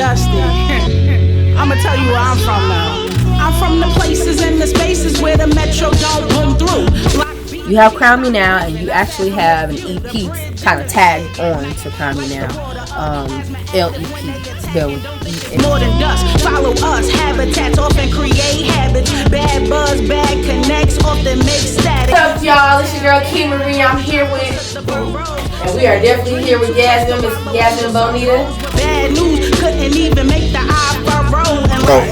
dusty. I'ma tell you where I'm from now. I'm from the places and the spaces where the metro don't boom through. You have Crown Me Now, and you actually have an EP kind of tagged on to Crown Me Now. LEP, spelled with more than dust. Follow us, habitats often create habits. Bad buzz, bad connects often make static. What's up, y'all? It's your girl Key Marie. I'm here with, and we are definitely here with Jasmin, Miss Yasmin Bonita. Bad news couldn't even make the iPhone roll.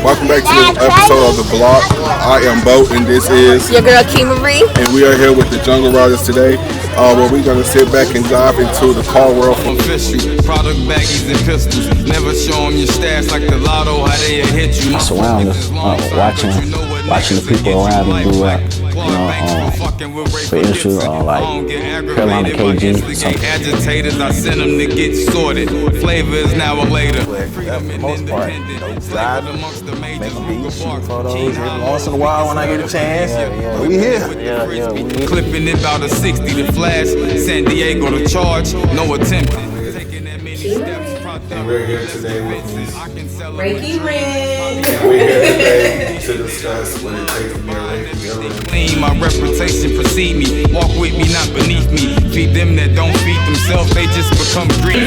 Welcome back to this episode of The Block. I am Bo, and this is your girl Key Marie. And we are here with the Jungle Riders today, where we're going to sit back and dive into the car world. Official product baggies and pistols. Never show them your stats like the lotto, how they hit you. I surround us, watching the people around me do rap. For instance, like Carolina KG. Agitators, I send them to get sorted. Flavor is now or later. For the most part, driving, making beats, shooting photos. Once in a while when I get a chance, we here. We here. Clipping it about a 60 to flash. San Diego to charge, no attempting. And we're here today with Miss Reiki Ring. And we're here today to discuss what it takes to be a Reiki. Clean, my reputation precede me. Walk with me, not beneath me. Feed them that don't feed themselves, they just become greedy.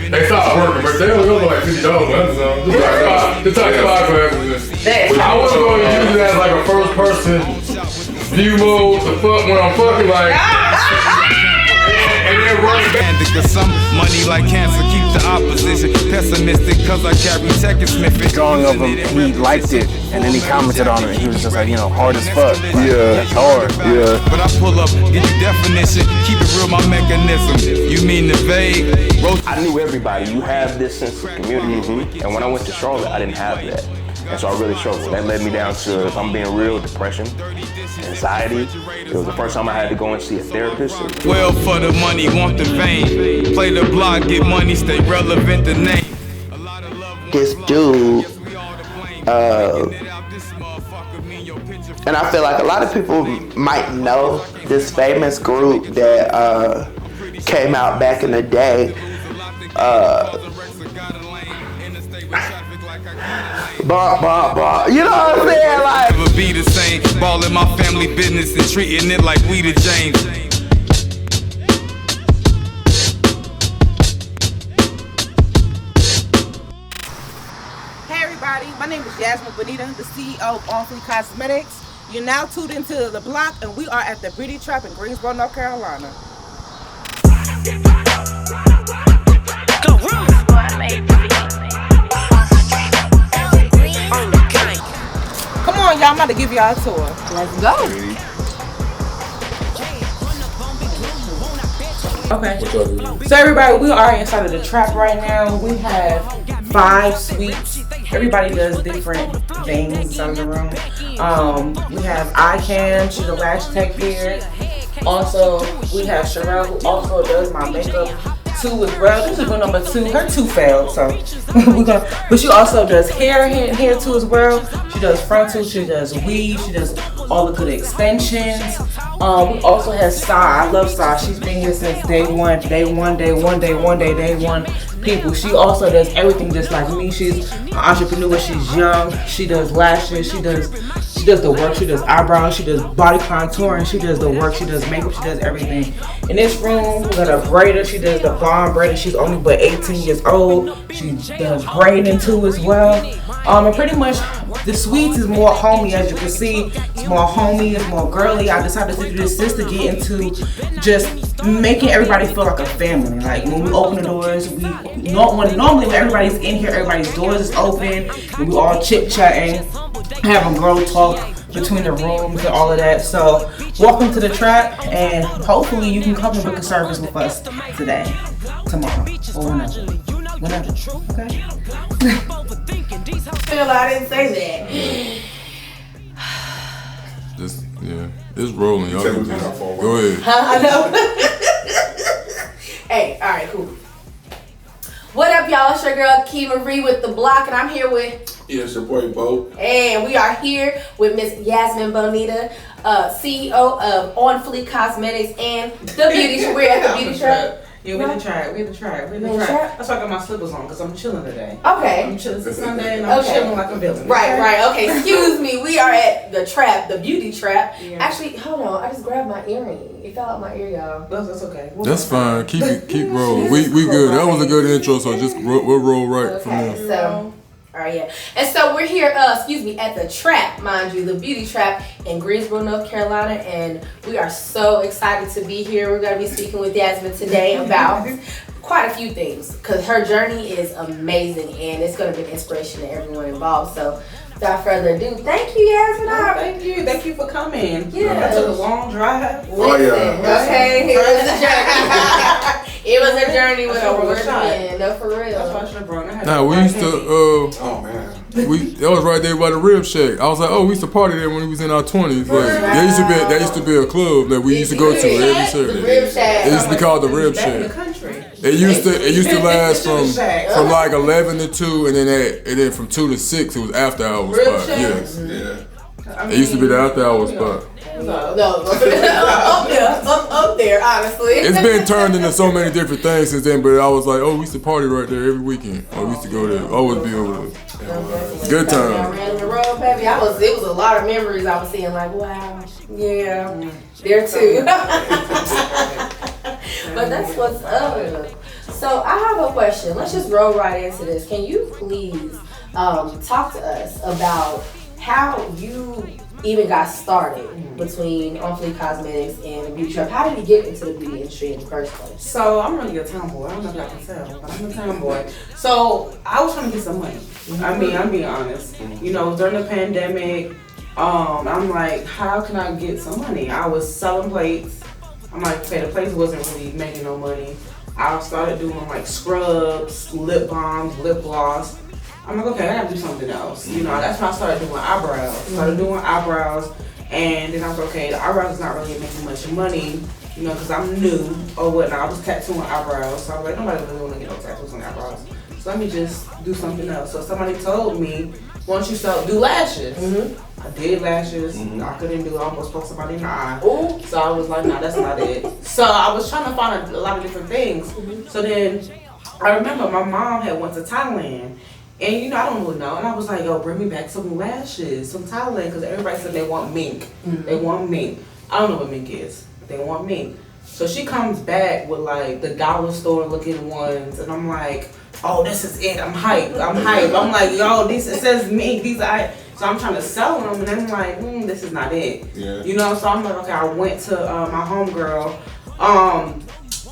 They stop working, but they only go for like $50 on Amazon. Just like $5 for Amazon. I wasn't going to use it as like a first person view mode to fuck when I'm fucking like. And then run back. Cause some money like cancer keeps the opposition pessimistic cause I carry tech and Smith. Drawing of him, he liked it, and then he commented on it. He was just like, hard as fuck. Like, yeah, it's hard. Yeah. But I pull up, give you definition, keep it real, my mechanism. You mean the vague? I knew everybody. You have this sense of community, and when I went to Charlotte, I didn't have that. And so I really struggled. That led me down to, if I'm being real, depression, anxiety. It was the first time I had to go and see a therapist. Well, for the money, want the fame. Play the block, get money, stay relevant, the name. This dude, and I feel like a lot of people might know this famous group that came out back in the day. Bah. You know what I'm saying? Like, never be the same. Ballin' my family business and treating it like we the James. Hey everybody, my name is Jasmin Bonita, the CEO of On Fleek Cosmetics. You're now tuned into The Block, and we are at the Beauty Trap in Greensboro, North Carolina. Come on, y'all, I'm about to give y'all a tour. Let's go. Okay. So everybody, we are inside of the trap right now. We have 5 suites. Everybody does different things inside of the room. We have iCam, she's a lash tech here. Also, we have Sherelle, who also does my makeup too as well. This is room number 2. Her 2 failed, so but she also does hair too as well. She does frontal, she does weave, she does all the good extensions. We also have Sai. I love Sai. She's been here since day one people. She also does everything just like me. She's an entrepreneur, she's young, she does lashes, she does the work, she does eyebrows, she does body contouring, she does the work, she does makeup, she does everything. In this room, we got a braider, she does the blonde braider, she's only but 18 years old, she does braiding too as well. And pretty much the suites is more homey, as you can see. It's more homey, it's more girly. I decided to do this just to get into just making everybody feel like a family. Like when we open the doors, normally when everybody's in here, everybody's doors is open, and we all chit-chatting, having girl talk between the rooms and all of that. So welcome to the trap, and hopefully you can come and book a service with us today, tomorrow, or whenever. Okay? I didn't say that. It's rolling. Y'all can go ahead. I know. Hey, all right, cool. What up, y'all? It's your girl Key Marie with The Block, and I'm here with... Yeah, it's your boy Bo. And we are here with Miss Yasmin Bonita, CEO of On Fleek Cosmetics and the Beauty Trap. We're at the Beauty Trap. Yeah, we didn't try it. That's why I got my slippers on, because I'm chilling today. Okay. I'm chilling since Sunday, and I'm chilling like a villain. Right. Okay, excuse me. We are at the trap, the beauty trap. Yeah. Actually, hold on. I just grabbed my earring. It fell out my ear, y'all. That's okay. That's fine. Keep rolling. We good. That was a good intro, so just we'll roll right from there. So, all right, yeah. And so we're here, at the trap, mind you, the beauty trap in Greensboro, North Carolina, and we are so excited to be here. We're going to be speaking with Jasmin today about quite a few things, because her journey is amazing, and it's going to be an inspiration to everyone involved. So, without further ado, thank you, Jasmin. Thank you for coming. Yeah. I took a long drive. Oh yeah. Okay, it was a journey. It was a journey with a whirlwind. No, for real. That's why I should have brought it. Now we used to Oh man. that was right there by the Rib Shack. I was like, we used to party there when we was in our 20s. Like, there used to be a club that we used to go to every Saturday. The Rib Shack. It used to be called the Rib Shack. It used to last from like 11 to 2, and then from 2 to 6 it was after hours spot. Yes. Yeah. It used to be the after hours spot. No, up there, honestly. It's been turned into so many different things since then, but I was like, we used to party right there every weekend. We used to go there, always be over there. Good time. I ran the road, baby. It was a lot of memories I was seeing, like, wow, yeah, there too. But that's what's up. So I have a question. Let's just roll right into this. Can you please talk to us about how you even got started between On Fleek Cosmetics and the beauty shop? How did you get into the beauty industry in the first place? So I'm really a tomboy. I don't know if y'all can tell, but I'm a tomboy. So I was trying to get some money. I mean, I'm being honest. You know, during the pandemic, I'm like, how can I get some money? I was selling plates. I'm like, okay, the place wasn't really making no money. I started doing like scrubs, lip balms, lip gloss. I'm like, okay, I gotta do something else. You know, that's when I started doing eyebrows. And then I was like, okay, the eyebrows is not really making much money, you know, because I'm new or whatnot. I was tattooing eyebrows. So I was like, nobody really want to get no tattoos on their eyebrows. So let me just do something else. So somebody told me, why don't you do lashes? I did lashes. I couldn't do it. I almost poked somebody in the eye. Ooh. So I was like, nah, that's not it. So I was trying to find a lot of different things. So then I remember my mom had went to Thailand. And you know, I don't really know. And I was like, yo, bring me back some lashes, some Thailand, because everybody said they want mink. They want mink. I don't know what mink is. They want mink. So she comes back with like the dollar store looking ones. And I'm like, oh, this is it. I'm hyped. I'm like, yo, it says mink. These are. So I'm trying to sell them. And I'm like, this is not it. Yeah. You know, so I'm like, okay, I went to my homegirl.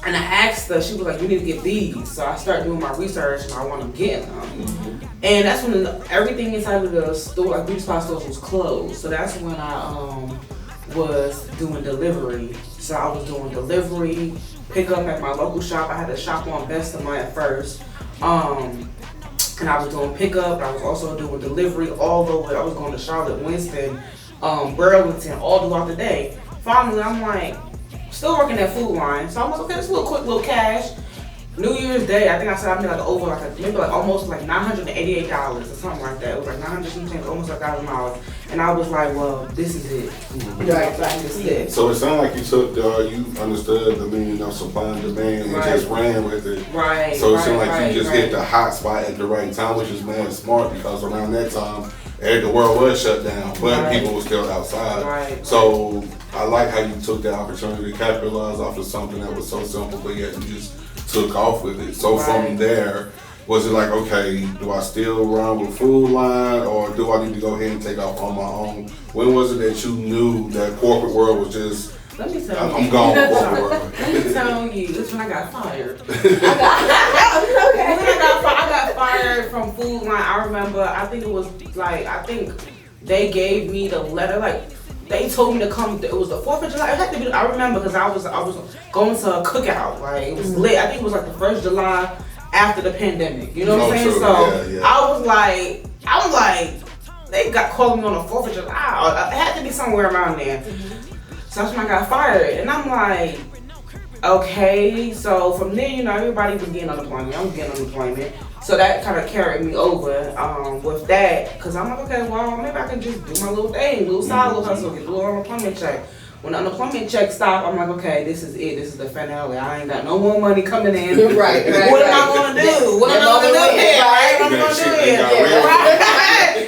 And I asked her, she was like, you need to get these. So I started doing my research and I want to get them. And that's when everything inside of the store, like beauty spot stores, was closed. So that's when I was doing delivery. So I was doing delivery, pick up at my local shop. I had a shop on Bessemer at first. And I was doing pickup. I was also doing delivery all over. I was going to Charlotte, Winston, Burlington, all throughout the day. Finally, I'm like, still working that food line. So I'm like, okay, this is a little quick little cash. New Year's Day, I think I said I made like over maybe almost like $988 or something like that. It was like 900 something, almost $1,000. And I was like, well, this is it. Right, this is it. So it sounded like you took you understood the meaning of supply and demand and just ran with it. Right. So it sounded like you just hit the hot spot at the right time, which is mad smart, because around that time, the world was shut down, but people were still outside. Right. So I like how you took the opportunity to capitalize off of something that was so simple, but yet you just took off with it. So from there, was it like, okay, do I still run with Food Line, or do I need to go ahead and take off on my own? When was it that you knew that corporate world was just, let me tell you. I'm gone with corporate world? Let me tell you, this when I got fired. I got fired from Food Line. I remember, I think it was like, they gave me the letter, like, they told me to come. It was the 4th of July. It had to be. I remember because I was going to a cookout. Like it was lit. I think it was like the 1st of July after the pandemic. You know what I'm saying? True. So yeah. I was like, they got calling me on the 4th of July. It had to be somewhere around there. So that's when I got fired, and I'm like, okay. So from there, you know, everybody was getting unemployment. I was getting unemployment. So that kind of carried me over with that, because I'm like, okay, well, maybe I can just do my little thing, little side little hustle, get a little unemployment check. when the unemployment check stopped, I'm like, okay, this is it. This is the finale. I ain't got no more money coming in. Right. What am I gonna do? What am I gonna do here? Right? What am I gonna do here?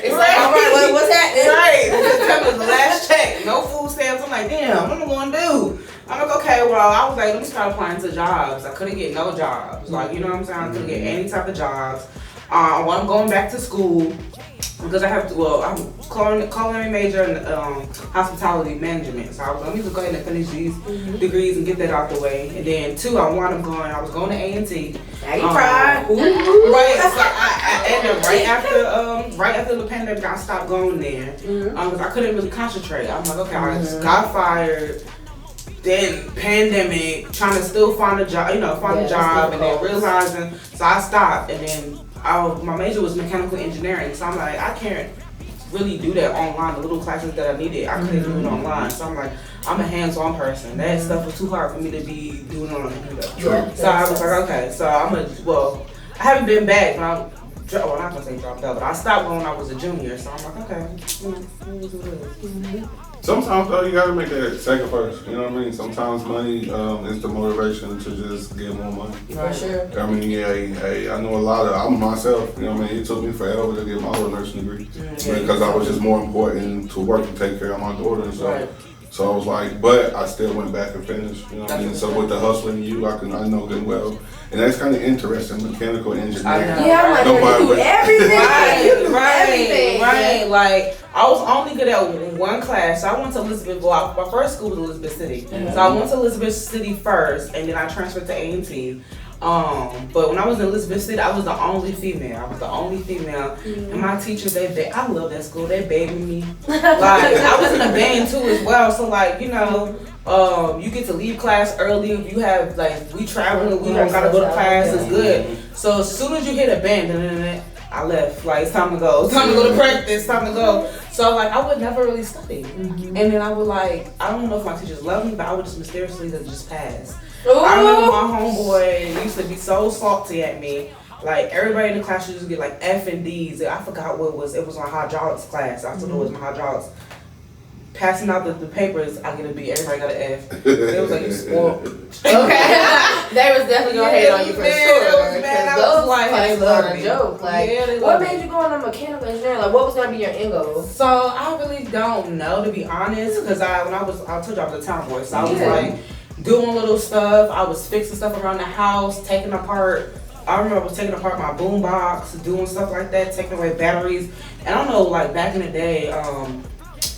It's like, all right, what's happening? Right. September's the last check. No food stamps. I'm like, damn, what am I gonna do? I'm like, okay, well, I was like, let me start applying to jobs. I couldn't get no jobs. Like, you know what I'm saying? I couldn't get any type of jobs. Well, I'm going back to school because I have to, well, I'm culinary major in hospitality management. So I was going to go ahead and finish these degrees and get that out the way. And then 2, I was going to A&T. Now you cried. Right. So and then right after the pandemic, I stopped going there because I couldn't really concentrate. I'm like, okay, I just got fired. Then pandemic, trying to still find a job, a job, and then realizing, so I stopped, and then my major was mechanical engineering, so I'm like, I can't really do that online, the little classes that I needed, I couldn't do it online, so I'm like, I'm a hands-on person, that stuff was too hard for me to be doing it on a computer. So I was like, okay, so I haven't been back, but I'm not gonna say dropped out, but I stopped when I was a junior, so I'm like, okay, let me do this. Sometimes though you gotta make that sacrifice. You know what I mean? Sometimes money is the motivation to just get more money. For sure. I mean, I know a lot of. I'm myself. You know what I mean? It took me forever to get my little nursing degree because I was just more important to work and take care of my daughter and stuff. Right. So I was like, but I still went back and finished. You know what I mean? So with the hustling, I know good well. And that's kind of interesting, mechanical engineering. Yeah, I'm like, you do everything. Right. Like, I was only good at one class. So I went to Elizabeth, my first school was Elizabeth City. So I went to Elizabeth City first, and then I transferred to A&T. But when I was in Elizabeth City, I was the only female. And my teachers, I love that school. They babied me. Like, I was in a band too as well. So like, you get to leave class early. If you have we traveling, we don't gotta go to class. It's good. So as soon as you hit a band, I left. Like, it's time to go. It's time to go to practice. It's time to go. So like, I would never really study. And then I would I don't know if my teachers loved me, but I would just mysteriously just pass. Ooh. I remember my homeboy used to be so salty at me. Like, everybody in the class used to get F and D's. I forgot what it was. It was my hydraulics class. I still know it was my hydraulics. Passing out the papers, I get a B. Everybody got an F. It was like, you spoiled. Okay. They was definitely gonna hate on you for sure. Those classes are a joke. What made you go into mechanical engineering? What was gonna be your end goal? So I really don't know, to be honest, because I told you I was a tomboy, so I was doing little stuff. I was fixing stuff around the house, taking apart. I remember I was taking apart my boom box, doing stuff like that, taking away batteries. And I don't know, back in the day,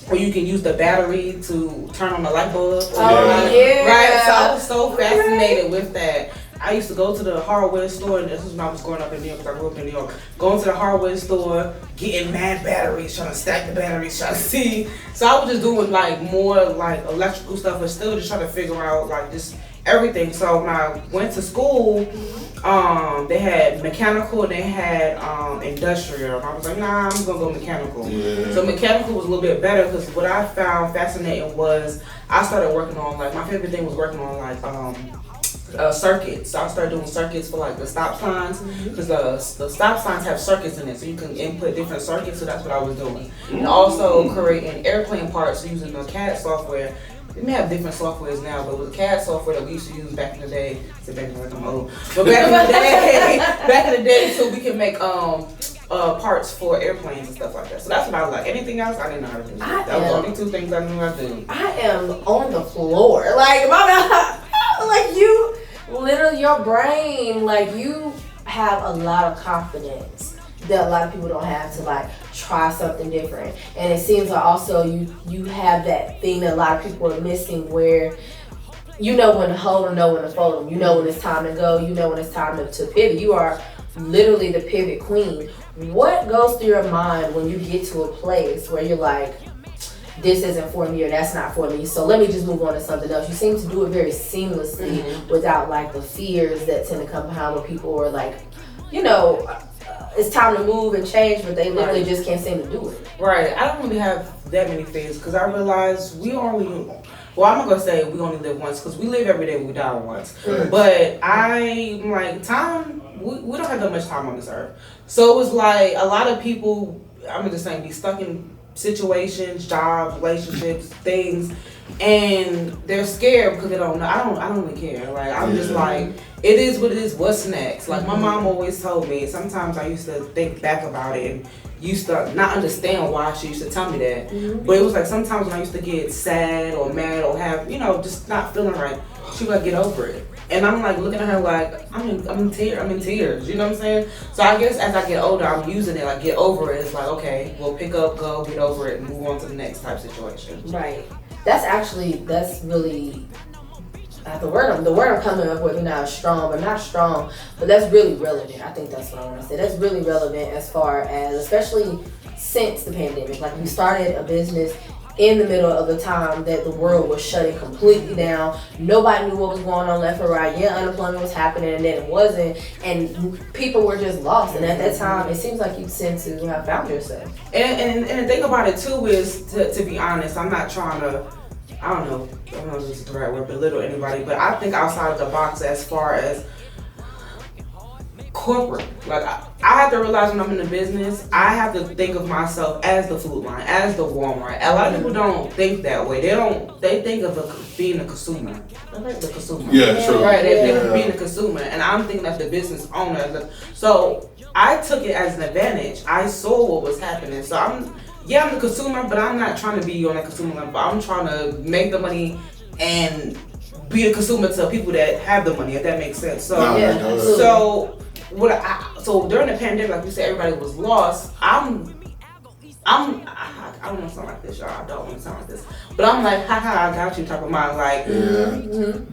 where you can use the battery to turn on the light bulb. Right. So I was so fascinated with that. I used to go to the hardware store, and this was when I was growing up in New York, because I grew up in New York. Going to the hardware store, getting mad batteries, trying to stack the batteries, trying to see. So I was just doing more electrical stuff, but still just trying to figure out just everything. So when I went to school, they had mechanical and they had industrial. And I was like, nah, I'm gonna go mechanical. Yeah. So mechanical was a little bit better because what I found fascinating was I started working on my favorite thing was working on circuits. So I started doing circuits for the stop signs because the stop signs have circuits in it, so you can input different circuits. So that's what I was doing, and also creating airplane parts using the CAD software. We may have different softwares now, but it was a CAD software that we used to use back in the day. I'm old. But back in the day, so we can make parts for airplanes and stuff like that. So that's what I was like. Anything else, I didn't know how to do. That was the only 2 things I knew how to do. I am on the floor. You literally, your brain, you have a lot of confidence that a lot of people don't have to try something different. And it seems also you have that thing that a lot of people are missing, where you know when to hold and know when to fold them. You know when it's time to go. You know when it's time to pivot. You are literally the pivot queen. What goes through your mind when you get to a place where you're like, this isn't for me or that's not for me, so let me just move on to something else? You seem to do it very seamlessly without the fears that tend to come behind where people are it's time to move and change, but they literally just can't seem to do it. Right. I don't really have that many fears because I realize I'm not going to say we only live once because we live every day, we die once. Right. But I'm time, we don't have that much time on this earth. So it was a lot of people, I'm just saying, be stuck in situations, jobs, relationships, things and they're scared because they don't know. I don't really care. Like I'm just like, it is what it is. What's next? Like my mom always told me. Sometimes I used to think back about it and used to not understand why she used to tell me that. But it was like sometimes when I used to get sad or mad or have, just not feeling right, she would like, get over it. And I'm like looking at her like, I'm in tears, you know what I'm saying? So I guess as I get older, I'm using it, like get over it. It's like, okay, we'll pick up, go, get over it, and move on to the next type situation. Right. That's really, the word I'm coming up with now is strong, but not strong, but that's really relevant. I think that's what I want to say. That's really relevant as far as, especially since the pandemic. Like we started a business in the middle of the time that the world was shutting completely down. Nobody knew what was going on left or right. Yeah, unemployment was happening and then it wasn't. And people were just lost. And at that time, it seems like you tend to have found yourself. And the thing about it too is, to be honest, I'm not trying to, I don't know if this is the right word, belittle anybody, but I think outside of the box as far as corporate. Like I have to realize when I'm in the business, I have to think of myself as the food line, as the Walmart. A lot of people don't think that way. They think of being a consumer. I like the consumer. Yeah, sure. Right, they think of being a consumer, and I'm thinking of the business owner. So I took it as an advantage. I saw what was happening. So I'm the consumer, but I'm not trying to be on a consumer level. I'm trying to make the money and be a consumer to people that have the money, if that makes sense. So so during the pandemic, like you said, everybody was lost. I don't want to sound like this, y'all. I don't want to sound like this. But I'm like, haha, I got you type of mind. Like,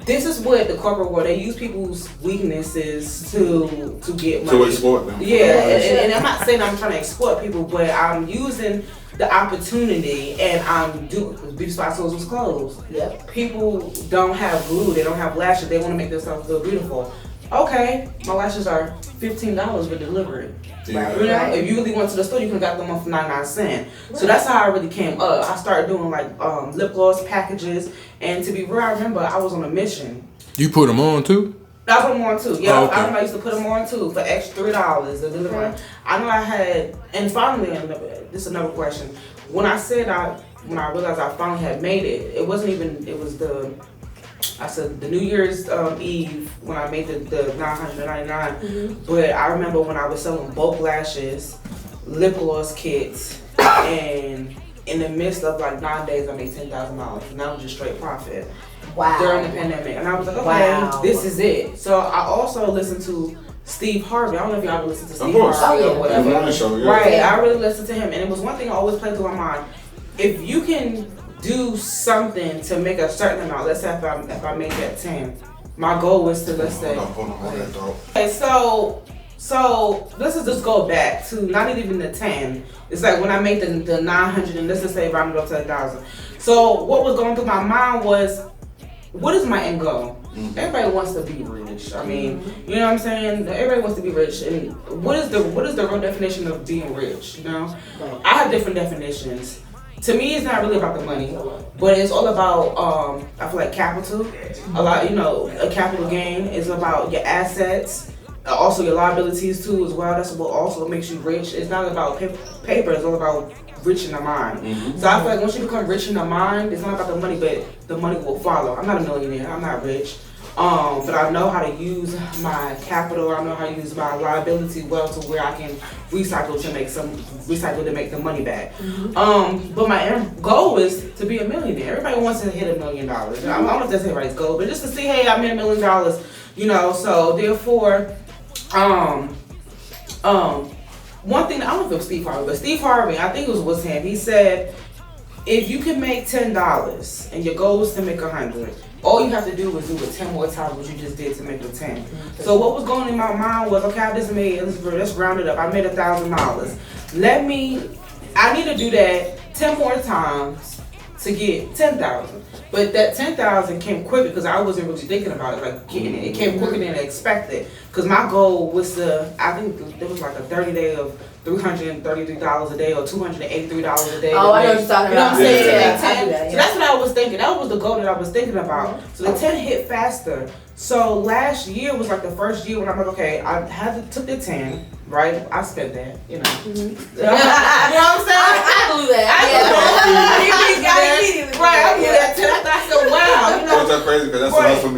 this is what the corporate world, they use people's weaknesses to get money. To exploit them. Yeah, and I'm not saying I'm trying to exploit people, but I'm using the opportunity and I'm doing, because beauty spot stores was closed. Yep. People don't have glue, they don't have lashes, they want to make themselves feel beautiful. Okay, my lashes are $15 for delivery. Yeah. You know, if you really went to the store, you could have got them off for 99 cents. So that's how I really came up. I started doing like lip gloss packages, and to be real, I remember I was on a mission. You put them on too? I put them on too. Yeah, okay. I remember I used to put them on too for extra $3. The delivery. I know I had, and finally, this is another question. When I realized I finally had made it, it wasn't even. It was the New Year's Eve when I made the $999. But I remember when I was selling bulk lashes, lip gloss kits, and in the midst of like 9 days, I made $10,000, and that was just straight profit. Wow. During the pandemic, and I was like, okay, this is it. So I also listened to Steve Harvey. I don't know if y'all ever listened to Steve Harvey or whatever. Right, I really listened to him, and it was one thing I always played through my mind. If you can do something to make a certain amount, let's say if I made that 10, my goal was to, let's say, okay, so let's just go back to not even the 10. It's like when I made the 900, and let's just say round it up to 1,000. So what was going through my mind was, what is my end goal? Everybody wants to be rich. I mean, you know what I'm saying? Everybody wants to be rich, and what is the real definition of being rich? You know, I have different definitions. To me, it's not really about the money, but it's all about, I feel like capital. A lot, a capital gain is about your assets, also your liabilities too as well. That's what also makes you rich. It's not about paper, it's all about rich in the mind. So I feel like once you become rich in the mind, it's not about the money, but the money will follow. I'm not a millionaire, I'm not rich. But I know how to use my capital. I know how to use my liability well to where I can recycle to make the money back. But my end goal is to be a millionaire. Everybody wants to hit $1 million. I don't know if that's everybody's goal, but just to see, hey, I made $1 million. So therefore, one thing, I don't know if it was Steve Harvey, but Steve Harvey, I think it was him. He said, if you can make $10 and your goal is to make 100. All you have to do is do it 10 more times what you just did to make the 10. So what was going in my mind was, okay, I just made, let's round it up. I made $1,000. I need to do that 10 more times to get 10,000. But that 10,000 came quicker because I wasn't really thinking about it, like getting it. It came quicker than I expected. Because my goal was I think there was like a 30-day of $333 a day or $283 a day. Oh, I know what you're talking about. You know what I'm saying? Yeah. So that's what I was thinking. That was the goal that I was thinking about. So the 10 hit faster. So last year was like the first year when I'm like, okay, I took the 10, right? I spent that, you know. You know what I'm saying? I blew that. I blew that. Right, I blew that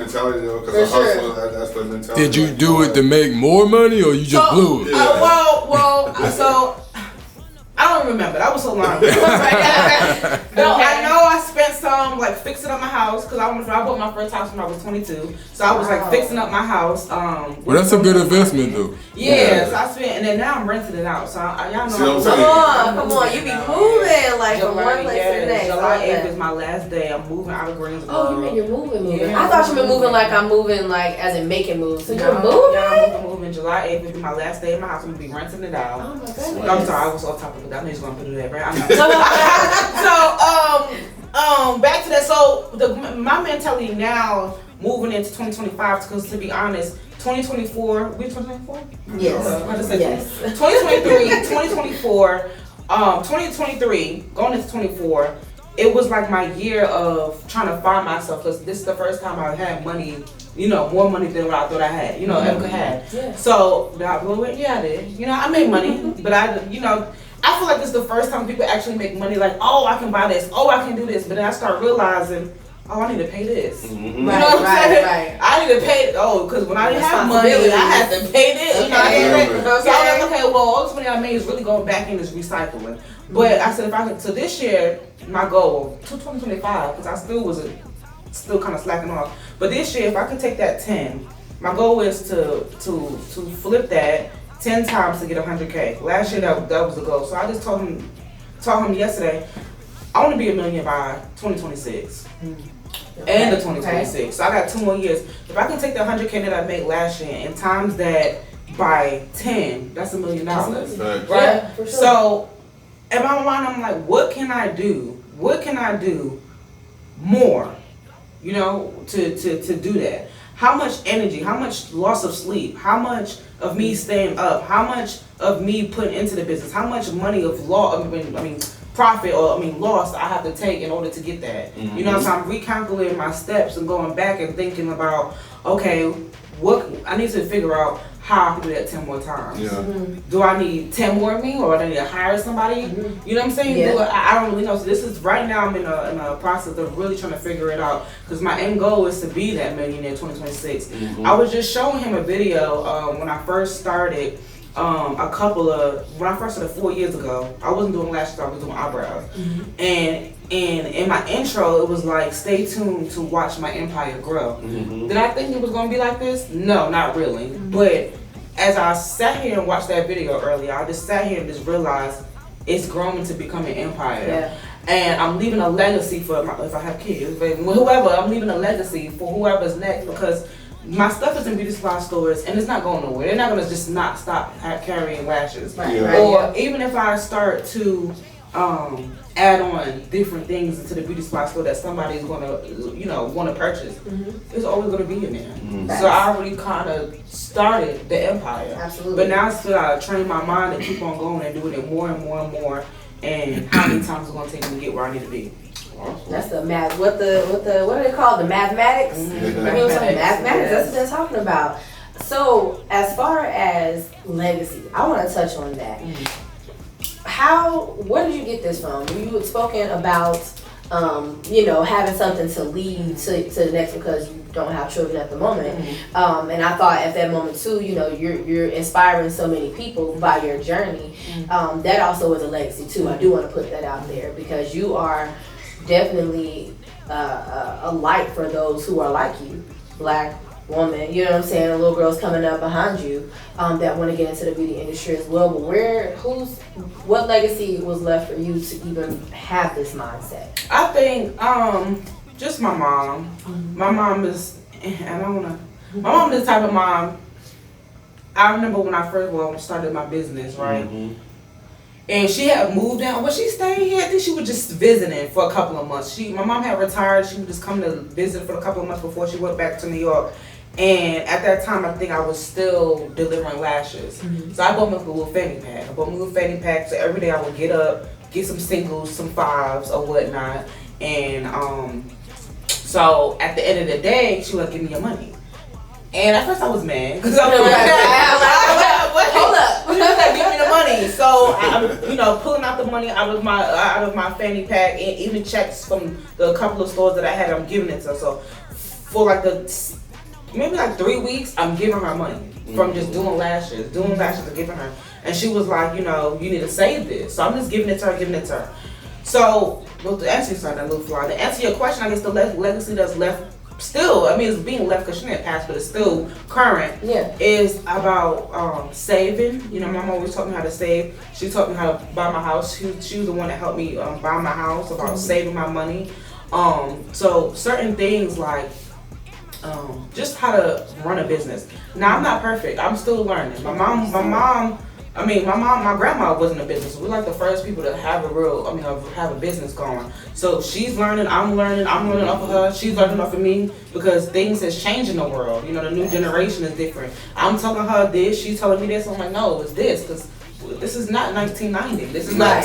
mentality though, because a hustler, that's the mentality. Did you do it to make more money, or you just blew it? So I don't remember. That was so long ago. No, I know I spent some like fixing up my house because I bought my first house when I was 22. So I was like fixing up my house. Well, that's a good investment though. Yeah, so I spent, and then now I'm renting it out. So y'all know. Come on, you be moving like from one place to the next. July 8th is my last day. I'm moving out of Greensboro. Oh, you mean you're moving? Yeah, I thought you were moving like I'm moving, like as in making moves. So you're moving? Yeah, I'm moving. July 8th will be my last day in my house. I'm gonna be renting it out. Oh my goodness. I'm sorry, I was off topic. I'm just gonna do that, right? I know. So, back to that. So, my mentality now, moving into 2025, because to be honest, 2024, we 2024? Yes. 2024, 2023, going into 24, it was like my year of trying to find myself, because this is the first time I've had money, more money than what I thought I had, ever had. Yeah. So, I did. I made money, but I feel like this is the first time people actually make money, like, oh, I can buy this, oh, I can do this, but then I start realizing, oh, I need to pay this. Mm-hmm. You know what I'm saying? Right. I need to pay, because when I didn't have money, I had to pay this. So I was like, okay, well, all this money I made is really going back in this recycling. But I said, so this year, my goal, to 2025, because I still kind of slacking off. But this year, if I could take that 10, my goal is to flip that 10 times to get 100K. Last year that was the goal. So I just told him yesterday, I want to be a millionaire by 2026. And the 2026. So I got 2 more years. If I can take the 100K that I made last year and times that by 10, that's $1 million. Right? Yeah, for sure. So in my mind, I'm like, what can I do? What can I do more? To do that. How much energy, how much loss of sleep, how much of me staying up, how much of me putting into the business, how much money of profit or loss I have to take in order to get that. So I'm recalculating my steps and going back and thinking about, okay, what I need to figure out how I can do that 10 more times. Yeah. Do I need 10 more of me, or do I need to hire somebody? You know what I'm saying? Yeah. I don't really know. So this is right now. I'm in a process of really trying to figure it out, because my end goal is to be that millionaire in 2026. I was just showing him a video when I first started. When I first started 4 years ago, I wasn't doing lashes, I was doing eyebrows. And in my intro, it was like, stay tuned to watch my empire grow. Did I think it was going to be like this? No, not really. But as I sat here and watched that video earlier, I just sat here and just realized it's growing to become an empire. Yeah. And I'm leaving a legacy if I have kids, whoever, I'm leaving a legacy for whoever's next, because my stuff is in beauty supply stores and it's not going nowhere. They're not going to just not stop carrying lashes. Or even if I start to add on different things into the beauty supply store that somebody's going to, want to purchase, it's always going to be in there. So I already kind of started the empire. Absolutely. But now I still got to train my mind to keep on going and doing it more and more and more. And how many times it's going to take me to get where I need to be. That's the math. What do they call it? The mathematics? Mathematics. That's what they're talking about. So as far as legacy, I want to touch on that. Where did you get this from? You had spoken about, having something to lead to the next, because you don't have children at the moment. And I thought at that moment too, you're inspiring so many people by your journey. That also is a legacy too. I do want to put that out there, because you are definitely a light for those who are like you, Black woman, you know what I'm saying, and little girls coming up behind you that want to get into the beauty industry as well. But what legacy was left for you to even have this mindset? I think just my mom. My mom is, my mom is the type of mom. I remember when I first started my business, right? And she had moved down. Well, she stayed here. I think she was just visiting for a couple of months. My mom had retired. She would just come to visit for a couple of months before she went back to New York. And at that time, I think I was still delivering lashes. So I bought me a little fanny pack. So every day I would get up, get some singles, some fives or whatnot. And so at the end of the day, she would give me your money. And at first I was mad, because I was like, hold up, she was like, give me the money. So I'm, pulling out the money out of my fanny pack, and even checks from the couple of stores that I had, I'm giving it to her. So for like maybe like 3 weeks, I'm giving her money from just doing lashes and giving her. And she was like, you know, you need to save this. So I'm just giving it to her. So, well, to answer that little fly, to answer your question, I guess the legacy that's left still, I mean, it's being left because she didn't pass, but it's still current, is about saving. You know, my mom always taught me how to save. She taught me how to buy my house. She was the one that helped me buy my house, about saving my money. So certain things like just how to run a business. Now, I'm not perfect. I'm still learning. My grandma wasn't a business. We're like the first people to have have a business going. So she's learning, I'm learning off of her, she's learning off of me, because things has changed in the world. You know, the new generation is different. I'm telling her this, she's telling me this. I'm like, no, it's this, because this is not 1990. This is not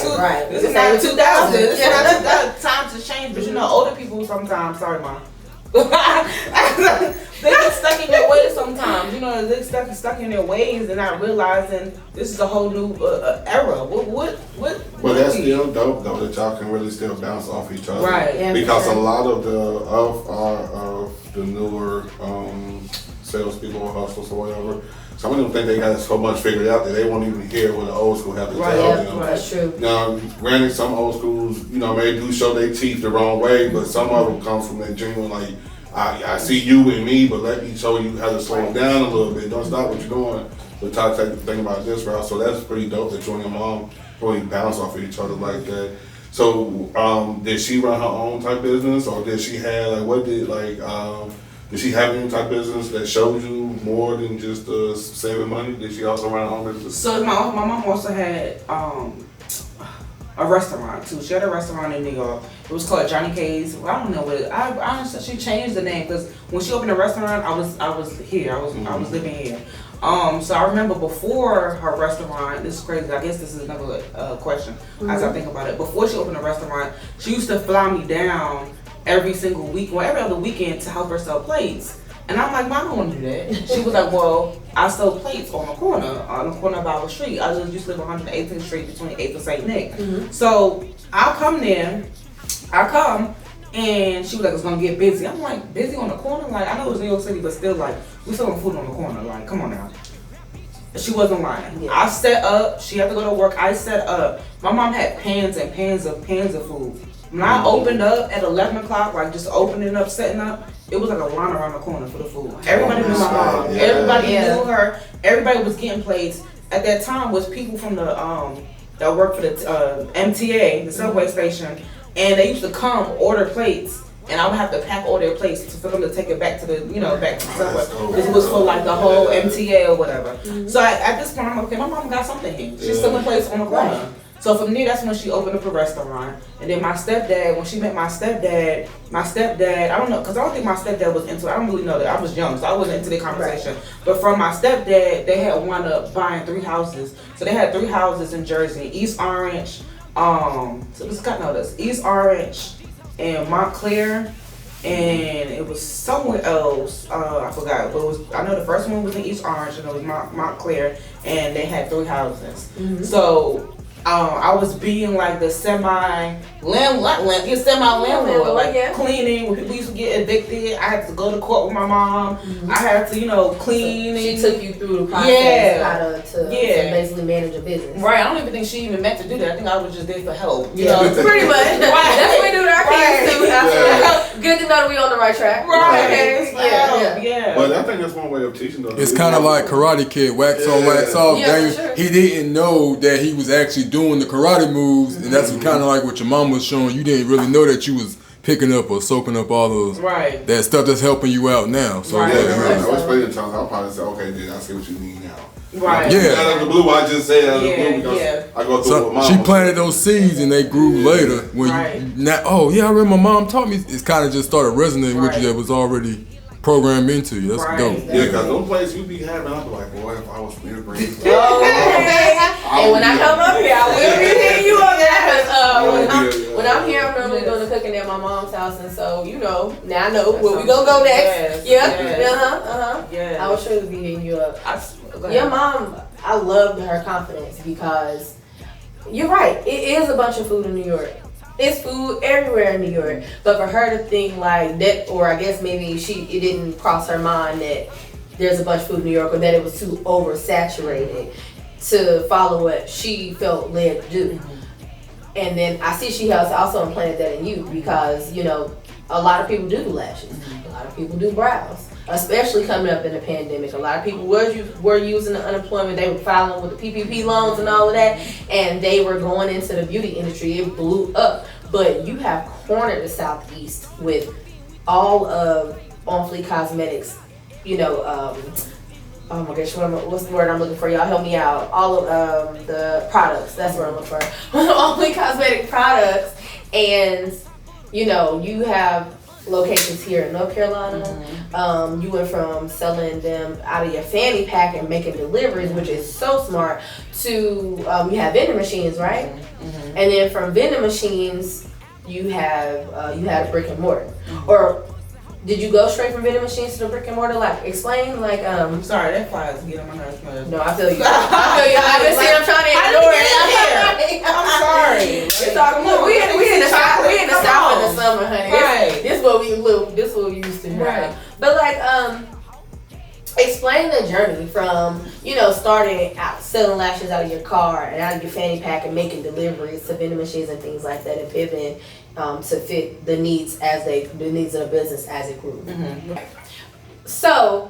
This is not 2000. This is not 2000. Times have changed, but you know, older people sometimes, sorry, Mom. They get stuck in their ways sometimes, you know. They stuck in their ways and not realizing this is a whole new era. What? But that's still dope though, that y'all can really still bounce off each other, right? Yeah, because a lot of the newer salespeople or hustlers or whatever, some of them think they got so much figured out that they won't even hear what the old school have to tell them. That's true. Now, granted, some old schools, you know, may do show their teeth the wrong way, but some of them come from that genuine, like, I see you and me, but let me show you how to slow it down a little bit. Don't stop what you're doing, but try to think about this route. So that's pretty dope that you and your mom really bounce off of each other like that. So, did she run her own type business, or did she have, did she have any type of business that showed you more than just saving money? Did she also run her own business? So my mom also had a restaurant too. She had a restaurant in New York. It was called Johnny K's. Well, I don't know what I honestly, she changed the name because when she opened the restaurant, I was here. I was living here. So I remember before her restaurant, this is crazy. I guess this is another question as I think about it. Before she opened the restaurant, she used to fly me down every single week or every other weekend to help her sell plates. And I'm like, Mom, I don't want to do that. She was like, well, I sell plates on the corner of our street. I used to live on 118th Street between 8th and St. Nick. So I'll come there, and she was like, it's going to get busy. I'm like, busy on the corner? Like, I know it's New York City, but still, like, we're selling food on the corner. Like, come on now. She wasn't lying. Yeah. I set up, she had to go to work, I set up. My mom had pans and pans of food. When I opened up at 11 o'clock, like just opening up, setting up, it was like a line around the corner for the food. Everybody knew my mom. Yeah. Everybody knew her. Everybody was getting plates. At that time was people from the that worked for the MTA, the subway station, and they used to come order plates, and I would have to pack all their plates for them to take it back to the back to the subway. Because it was for like the whole MTA or whatever. So at this point, I'm like, okay, my mom got something here. She's selling plates on the corner. So from there, that's when she opened up a restaurant. And then my stepdad, when she met my stepdad, I don't know, because I don't think my stepdad was into it. I don't really know that. I was young, so I wasn't into the conversation. Right. But from my stepdad, they had wound up buying 3 houses. So they had 3 houses in Jersey, East Orange, East Orange and Montclair, and it was somewhere else. I forgot, but I know the first one was in East Orange, and it was Montclair, and they had 3 houses. So I was being like the semi-landlord, like cleaning. When people used to get evicted, I had to go to court with my mom. I had to, clean. So she took you through the process how to basically manage a business. Right. I don't even think she even meant to do that. I think I was just there for help. Pretty much. Right. That's what we do with our kids too. Good to know that we on the right track. Right. Yeah. But I think that's one way of teaching them. It's kind of like Karate Kid, wax on, wax off. Sure. He didn't know that he was actually doing the karate moves, and that's kind of like what your mom was showing. You didn't really know that you was picking up or soaking up all those that stuff that's helping you out now. So I was playing the times. I'll probably say, okay, then I see what you need now. Right. Yeah. Out of the blue, I just said out of the blue because I go through it with mom. She planted those seeds and they grew later. When I remember my mom taught me. It's kind of just started resonating with you that was already programmed into you. That's dope. Yeah, because those places you be having, I'll be like, boy, if I was from your brain. And when I come up here, I will be hitting you up there. When I'm here, I'm normally doing the cooking at my mom's house, and so now I know where we gonna go next. I will surely be hitting you up. Your mom, I loved her confidence because you're right. It is a bunch of food in New York. It's food everywhere in New York. But for her to think like that, or I guess maybe it didn't cross her mind that there's a bunch of food in New York, or that it was too oversaturated to follow what she felt led to do. And then I see she has also implanted that in you because, you know, a lot of people do lashes. A lot of people do brows, especially coming up in the pandemic. A lot of people were using the unemployment. They were filing with the PPP loans and all of that, and they were going into the beauty industry. It blew up. But you have cornered the Southeast with all of On Fleek Cosmetics, you know, oh my gosh, what's the word I'm looking for? Y'all help me out. All of the products. That's what I'm looking for. Only cosmetic products. And, you know, you have locations here in North Carolina. You went from selling them out of your fanny pack and making deliveries, which is so smart, to you have vending machines, right? And then from vending machines, you had a brick and mortar. Or did you go straight from vending machines to the brick and mortar? Like, explain, like, I'm sorry, that fly is getting on my nerves. No, I feel you. I'm trying to ignore it. I'm sorry. It's all good. We in the South in the summer, honey. Right. This what we used to. Right. But like, explain the journey from, you know, starting out selling lashes out of your car and out of your fanny pack and making deliveries to vending machines and things like that, and pivoting to fit the needs of the business as it grew. So,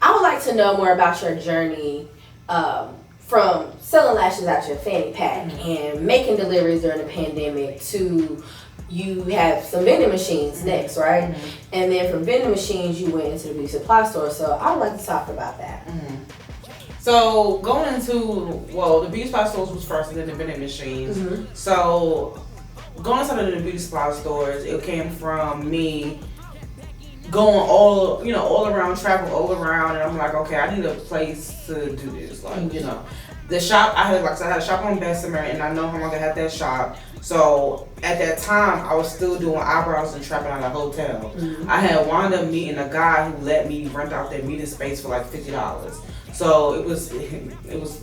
I would like to know more about your journey from selling lashes out your fanny pack and making deliveries during the pandemic to you have some vending machines next, right? And then from vending machines, you went into the beauty supply store. So I would like to talk about that. So going into, the beauty supply stores was first, and then the vending machines. So going inside of the beauty supply stores, it came from me going all around, travel all around, and I'm like, okay, I need a place to do this. Like, you know, the shop, I had a shop on Bessemer, and I know how long I had that shop. So at that time, I was still doing eyebrows and trapping out a hotel. I had wound up meeting a guy who let me rent out their meeting space for like $50. So it was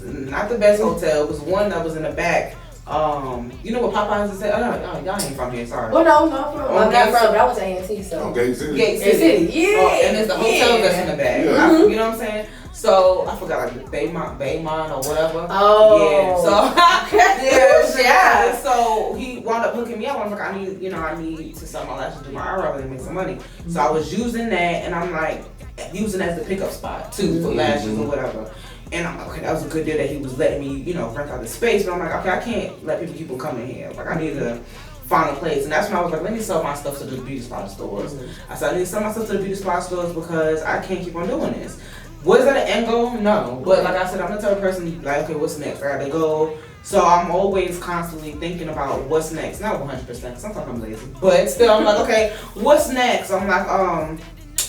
not the best hotel. It was one that was in the back. You know what Popeyes is? Oh, y'all ain't from here, sorry. Well, no, I'm not from. I was A&T, so. On Gate City. Gate City, yeah. And it's the hotel that's in the back. You know what I'm saying? So I forgot, like Baymont or whatever. Oh. Yeah. So yeah. So he wound up hooking me up. I'm like, I need to sell my lashes, do my eyebrows, and make some money. So I was using that, and I'm like using it as the pickup spot too for lashes or whatever. And I'm like, okay, that was a good deal that he was letting me, rent out the space. But I'm like, okay, I can't let people keep on coming here. Like, I need to find a place. And that's when I was like, let me sell my stuff to the beauty supply stores. I said, I need to sell my stuff to the beauty supply stores because I can't keep on doing this. Was that an end goal? No. But like I said, I'm the type of person, like, okay, what's next? I gotta go. So I'm always constantly thinking about what's next. Not 100%, sometimes I'm lazy. But still, I'm like, okay, what's next? I'm like,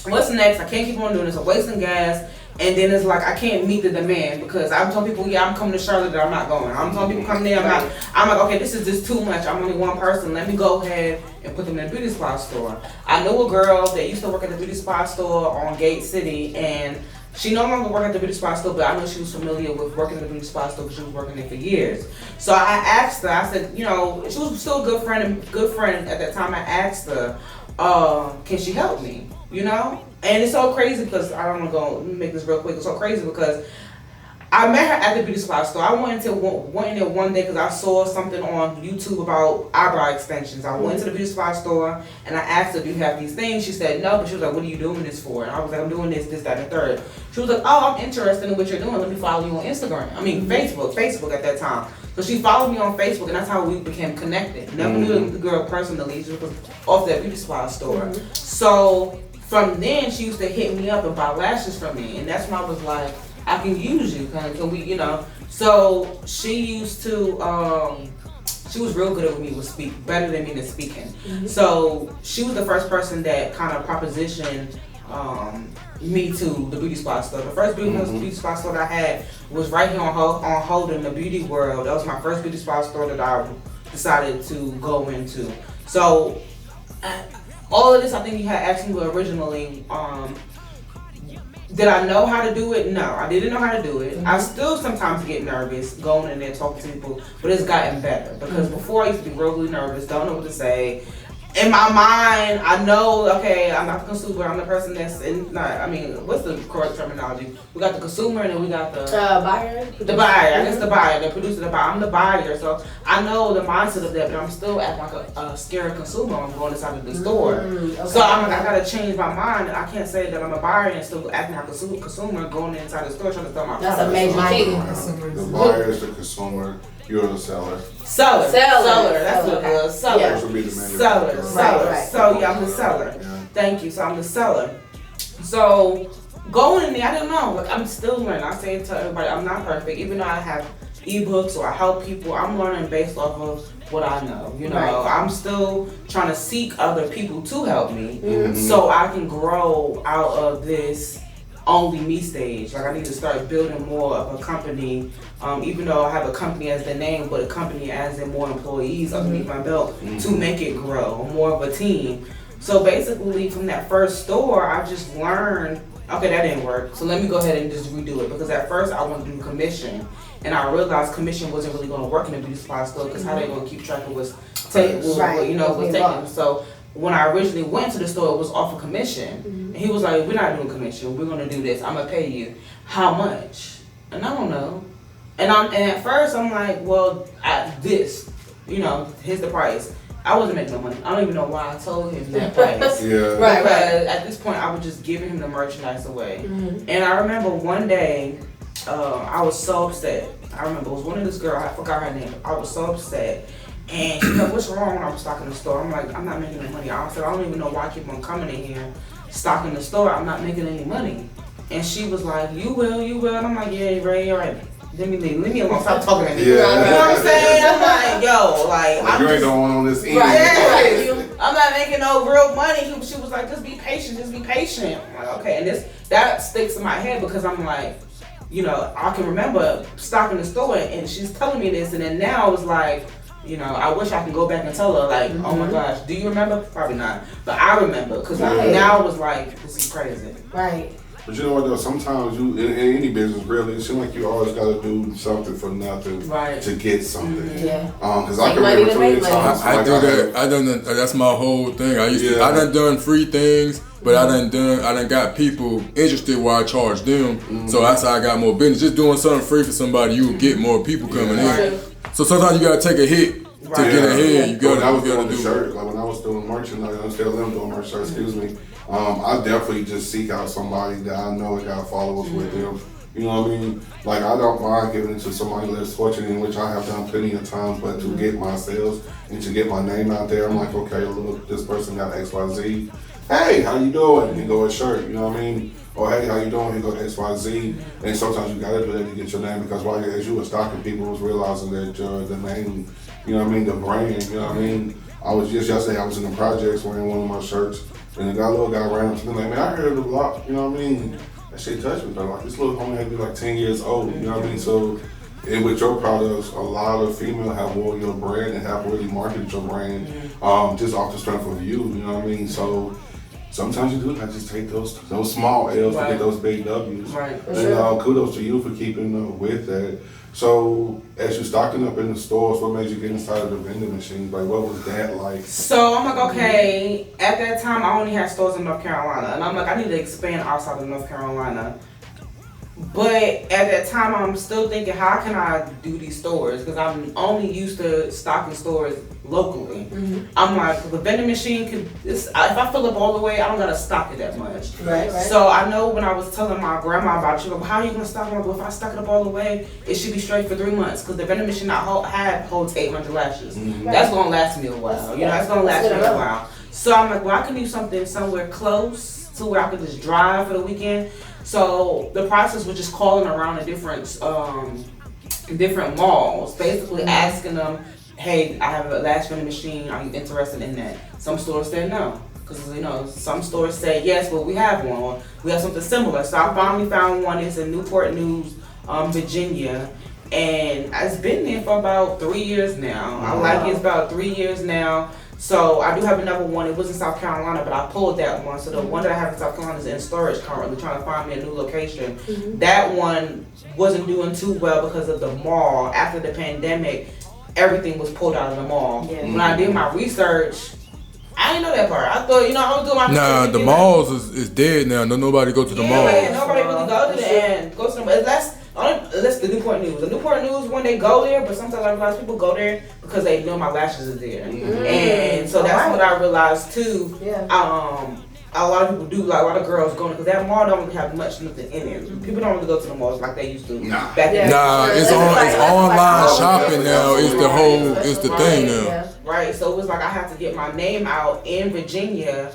what's next? I can't keep on doing this. I'm wasting gas. And then it's like, I can't meet the demand because I'm telling people, I'm coming to Charlotte, that I'm not going. I'm telling people, come there, I'm not. I'm like, okay, this is just too much. I'm only one person. Let me go ahead and put them in a beauty supply store. I know a girl that used to work at the beauty supply store on Gate City, and she no longer works at the beauty supply store, but I know she was familiar with working at the beauty supply store because she was working there for years. So I asked her, I said, she was still a good friend at that time. I asked her, can she help me? And it's so crazy because let me make this real quick. It's so crazy because I met her at the beauty supply store. I went in there one day because I saw something on YouTube about eyebrow extensions. I went to the beauty supply store and I asked her, do you have these things? She said no, but she was like, what are you doing this for? And I was like, I'm doing this, that, and the third. She was like, oh, I'm interested in what you're doing. Let me follow you on Instagram. Facebook at that time. So she followed me on Facebook, and that's how we became connected. Never knew the girl personally. She was off that beauty supply store. So from then, she used to hit me up and buy lashes from me, and that's when I was like, I can use you, can we, So she used to, she was real good at me better than me in speaking. So she was the first person that kind of propositioned me to the beauty spot store. The first beauty spot store that I had was right here on Holden, the Beauty World. That was my first beauty spot store that I decided to go into. So all of this, I think you had asked me originally, Did I know how to do it? No, I didn't know how to do it. I still sometimes get nervous going in there talking to people, but it's gotten better because before I used to be really nervous, don't know what to say. In my mind, I know, okay, I'm not the consumer, I'm the person that's what's the correct terminology? We got the consumer and then we got the buyer. The buyer, I guess the buyer, the producer, the buyer. I'm the buyer, so I know the mindset of that, but I'm still acting like a scared consumer. I'm going inside of the store. Okay. So I'm like, I gotta change my mind. I can't say that I'm a buyer and still acting like a consumer going inside the store trying to sell my product. That's a major key. The buyer is the consumer. You're the seller. Seller. That's what it is. Seller. Yeah. Seller. Right. So yeah, I'm the seller. Yeah. Thank you. So I'm the seller. So going in there, I didn't know. Like I'm still learning. I say to everybody, I'm not perfect. Even though I have ebooks or I help people, I'm learning based off of what I know. You know, I'm still trying to seek other people to help me, so I can grow out of this only me stage. Like I need to start building more of a company, even though I have a company as the name, but a company as in more employees underneath my belt to make it grow, more of a team. So basically from that first store, I just learned, okay, that didn't work. So let me go ahead and just redo it because at first I wanted to do commission and I realized commission wasn't really going to work in a beauty supply store because how they going to keep track of what's taken. So when I originally went to the store, it was off of commission. And he was like, we're not doing commission. We're going to do this. I'm going to pay you. How much? And I don't know. And at first, I'm like, well, here's the price. I wasn't making no money. I don't even know why I told him that price. Right. Because at this point, I was just giving him the merchandise away. And I remember one day, I was so upset. I remember it was one of this girl, I forgot her name. I was so upset. And she's like, what's wrong when I was stocking the store? I'm like, I'm not making any money. I said, I don't even know why I keep on coming in here, stocking the store. I'm not making any money. And she was like, you will. And I'm like, yeah, Ray, all right. Let me alone. Stop talking to me. You know what I'm saying? I'm like, yo, like you ain't the one on this end. Right. I'm not making no real money. She was like, just be patient. I'm like, okay. And that sticks in my head because I'm like, I can remember stocking the store and she's telling me this, and then now it's like, I wish I could go back and tell her, like, oh my gosh, do you remember? Probably not. But I remember, because now I was like, this is crazy. Right. But you know what, though? Sometimes in any business, really, it seems like you always got to do something for nothing to get something. Yeah. Because I can remember too many times. I do that. That's my whole thing. I done free things, but I done got people interested where I charge them. So that's how I got more business. Just doing something free for somebody, you will get more people coming in. So sometimes you gotta take a hit to get ahead. You gotta do shirt. Like when I was doing merchandise, I'm still doing merch. Excuse me. I definitely just seek out somebody that I know got followers with them. You know what I mean? Like I don't mind giving it to somebody less fortunate, in which I have done plenty of times. But to get my sales and to get my name out there, I'm like, okay, look, this person got XYZ. Hey, how you doing? And go a shirt. You know what I mean? Or hey, how you doing? Here go XYZ. And sometimes you gotta do that to get your name because as you were stalking, people was realizing that the name, you know what I mean, the brand, you know what I mean. I was just yesterday, I was in the projects wearing one of my shirts, and the little guy ran up to me like, man, I heard the block, you know what I mean. That shit touched me though. Like this little homie had to be like 10 years old, you know what I mean. So, and with your products, a lot of females have worn your brand and have really marketed your brand, just off the strength of you know what I mean. So. Sometimes you do. I just take those small L's to get those big W's. Right. And kudos to you for keeping with that. So as you're stocking up in the stores, what made you get inside of the vending machines? Like, what was that like? So I'm like, okay. At that time, I only had stores in North Carolina, and I'm like, I need to expand outside of North Carolina. But at that time, I'm still thinking, how can I do these stores? Because I'm only used to stocking stores locally. I'm like, the vending machine if I fill up all the way, I don't gotta stock it that much. Right. So I know when I was telling my grandma about it, she was like, how are you gonna stock it? Well, if I stock it up all the way, it should be straight for 3 months. Because the vending machine I holds 800 lashes. That's gonna last me a while. That's gonna last me a while. So I'm like, well, I can do something somewhere close to where I could just drive for the weekend. So the process was just calling around to different malls, basically asking them, hey, I have a lash vending machine, are you interested in that? Some stores said no, because some stores say yes, but we have one, or we have something similar. So I finally found one. It's in Newport News, Virginia, and it's been there for about 3 years now. I like it. It's about 3 years now. So I do have another one. It was in South Carolina, but I pulled that one. So the one that I have in South Carolina is in storage currently, trying to find me a new location. That one wasn't doing too well because of the mall. After the pandemic, everything was pulled out of the mall. Yeah. When I did my research, I didn't know that part. I thought, I was doing my Nah, the malls is dead now. No, nobody go to the malls. Yeah, nobody really go to the unless the Newport News. The Newport News, when they go there, but sometimes I realize people go there because they know my lashes are there. And so that's what I realized too. Yeah. A lot of people do, like a lot of girls going, because that mall don't really have much nothing in it. People don't really go to the malls like they used to. Back then. Nah, it's online shopping now. It's the thing now. Yeah. Right, so it was like I had to get my name out in Virginia,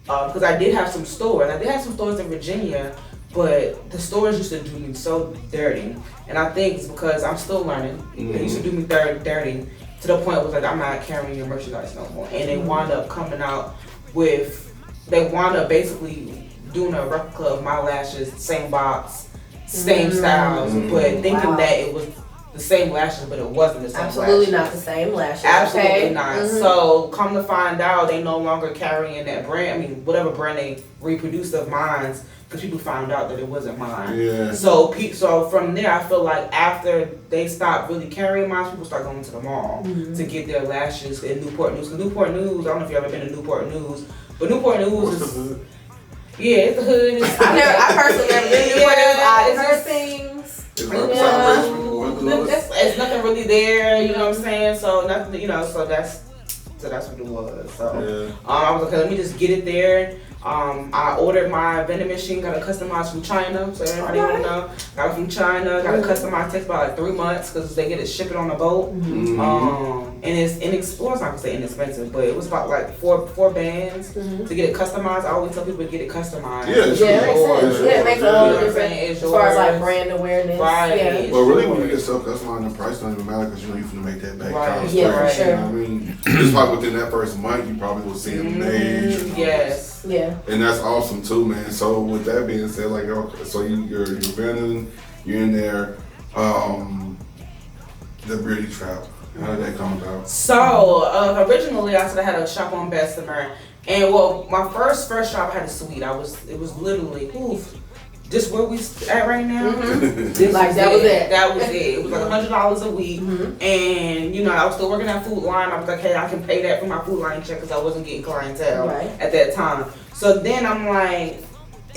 because I did have some stores. I did have some stores in Virginia, but the stores used to do me so dirty. And I think it's because I'm still learning. They used to do me dirty to the point it was like, I'm not carrying your merchandise no more. And they wound up coming out with, they wound up basically doing a replica of my lashes, same box, same styles, but thinking that it was the same lashes, but it wasn't the same Absolutely not the same lashes. Absolutely not. So come to find out, they no longer carrying that brand. I mean, whatever brand they reproduced of mine, because people found out that it wasn't mine. Yeah. So from there, I feel like after they stopped really carrying mine, people start going to the mall to get their lashes in Newport News. Because Newport News, I don't know if you've ever been to Newport News, but Newport News is, yeah, it's the hood. I personally never been to Newport News. I heard things. It's nothing really there, you know what I'm saying? So nothing, so that's what it was. So I was like, okay, let me just get it there. I ordered my vending machine, got it customized from China, so everybody want to know. Got it from China, got it customized, takes about like 3 months because they get it shipped on the boat. And it's inexpensive, well, it's not gonna say inexpensive, but it was about like four bands to get it customized. I always tell people to get it customized. Yeah, it makes sense. Yeah, it makes a whole difference as far as like brand awareness. Right. Yeah. But really, when you get stuff customized, the price don't even matter because you're gonna make that back. Right. Yeah, right. You know what I mean? Just like within that first month, you probably will see a major. Yes. Yeah. And that's awesome too, man. So with that being said, like, so you're vending, you're in there, the beauty trap. How did that come about? So originally, I said I had a shop on Bessemer, and my first shop I had a suite. It was literally just where we at right now. Like that was it. That was it. It was like $100 a week, and I was still working at Food Line. I was like, hey, I can pay that for my Food Line check because I wasn't getting clientele at that time. So then I'm like,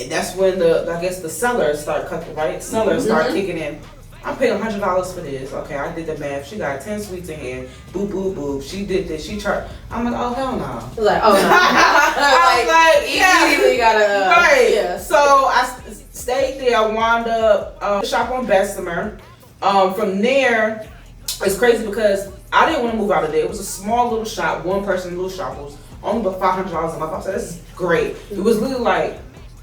that's when the sellers start cutting, right? Sellers start kicking in. I'm paying $100 for this. Okay, I did the math. She got 10 sweets in here. Boop, boop, boop. She did this. She charged. I'm like, oh, hell no. Like, oh, no. I was like, yeah. You gotta, right. Yeah. So I stayed there. I wound up shop on Bessemer. From there, it's crazy because I didn't want to move out of there. It was a small little shop, one person little shop. It was only about $500 a month. I said, this is great. It was literally like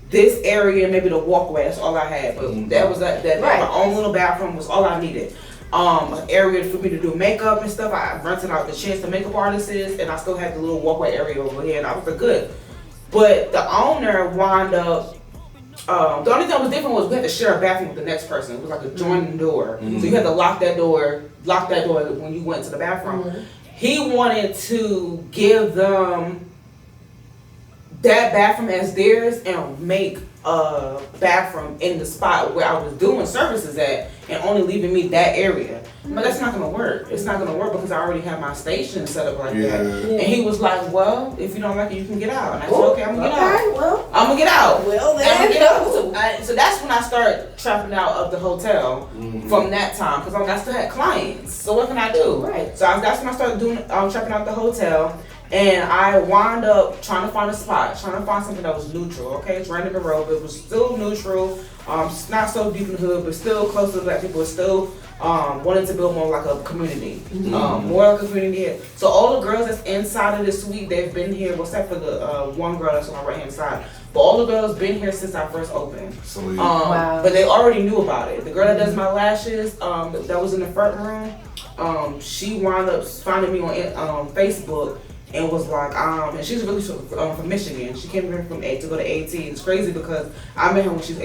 this area, maybe the walkway, that's all I had. But that was that my own little bathroom was all I needed. An area for me to do makeup and stuff. I rented out the Chance the makeup artist is, and I still had the little walkway area over here, and I was good. But the owner wound up, the only thing that was different was we had to share a bathroom with the next person. It was like a joining door. So you had to lock that door when you went to the bathroom. He wanted to give them that bathroom as theirs and make a bathroom in the spot where I was doing services at and only leaving me that area. But that's not gonna work. It's not gonna work because I already have my station set up like that. And he was like, well, if you don't like it, you can get out. And I said, okay, I'm gonna get out. Well, I'm gonna get out. Well, then. I'm gonna get out. So that's when I started trapping out of the hotel from that time because I still had clients. So what can I do? Right. So that's when I started doing trapping out the hotel. And I wound up trying to find a spot, trying to find something that was neutral. Okay, it's right in the road, but it was still neutral. It's not so deep in the hood, but still close to black people. Still wanted to build more like a community, more like a community. So all the girls that's inside of this suite, they've been here, well, except for the one girl that's on my right hand side. But all the girls been here since I first opened. Wow. But they already knew about it. The girl that does my lashes, that was in the front room, she wound up finding me on Facebook. And was like, and she's really from Michigan. She came here from to go to AT. It's crazy because I met her when she was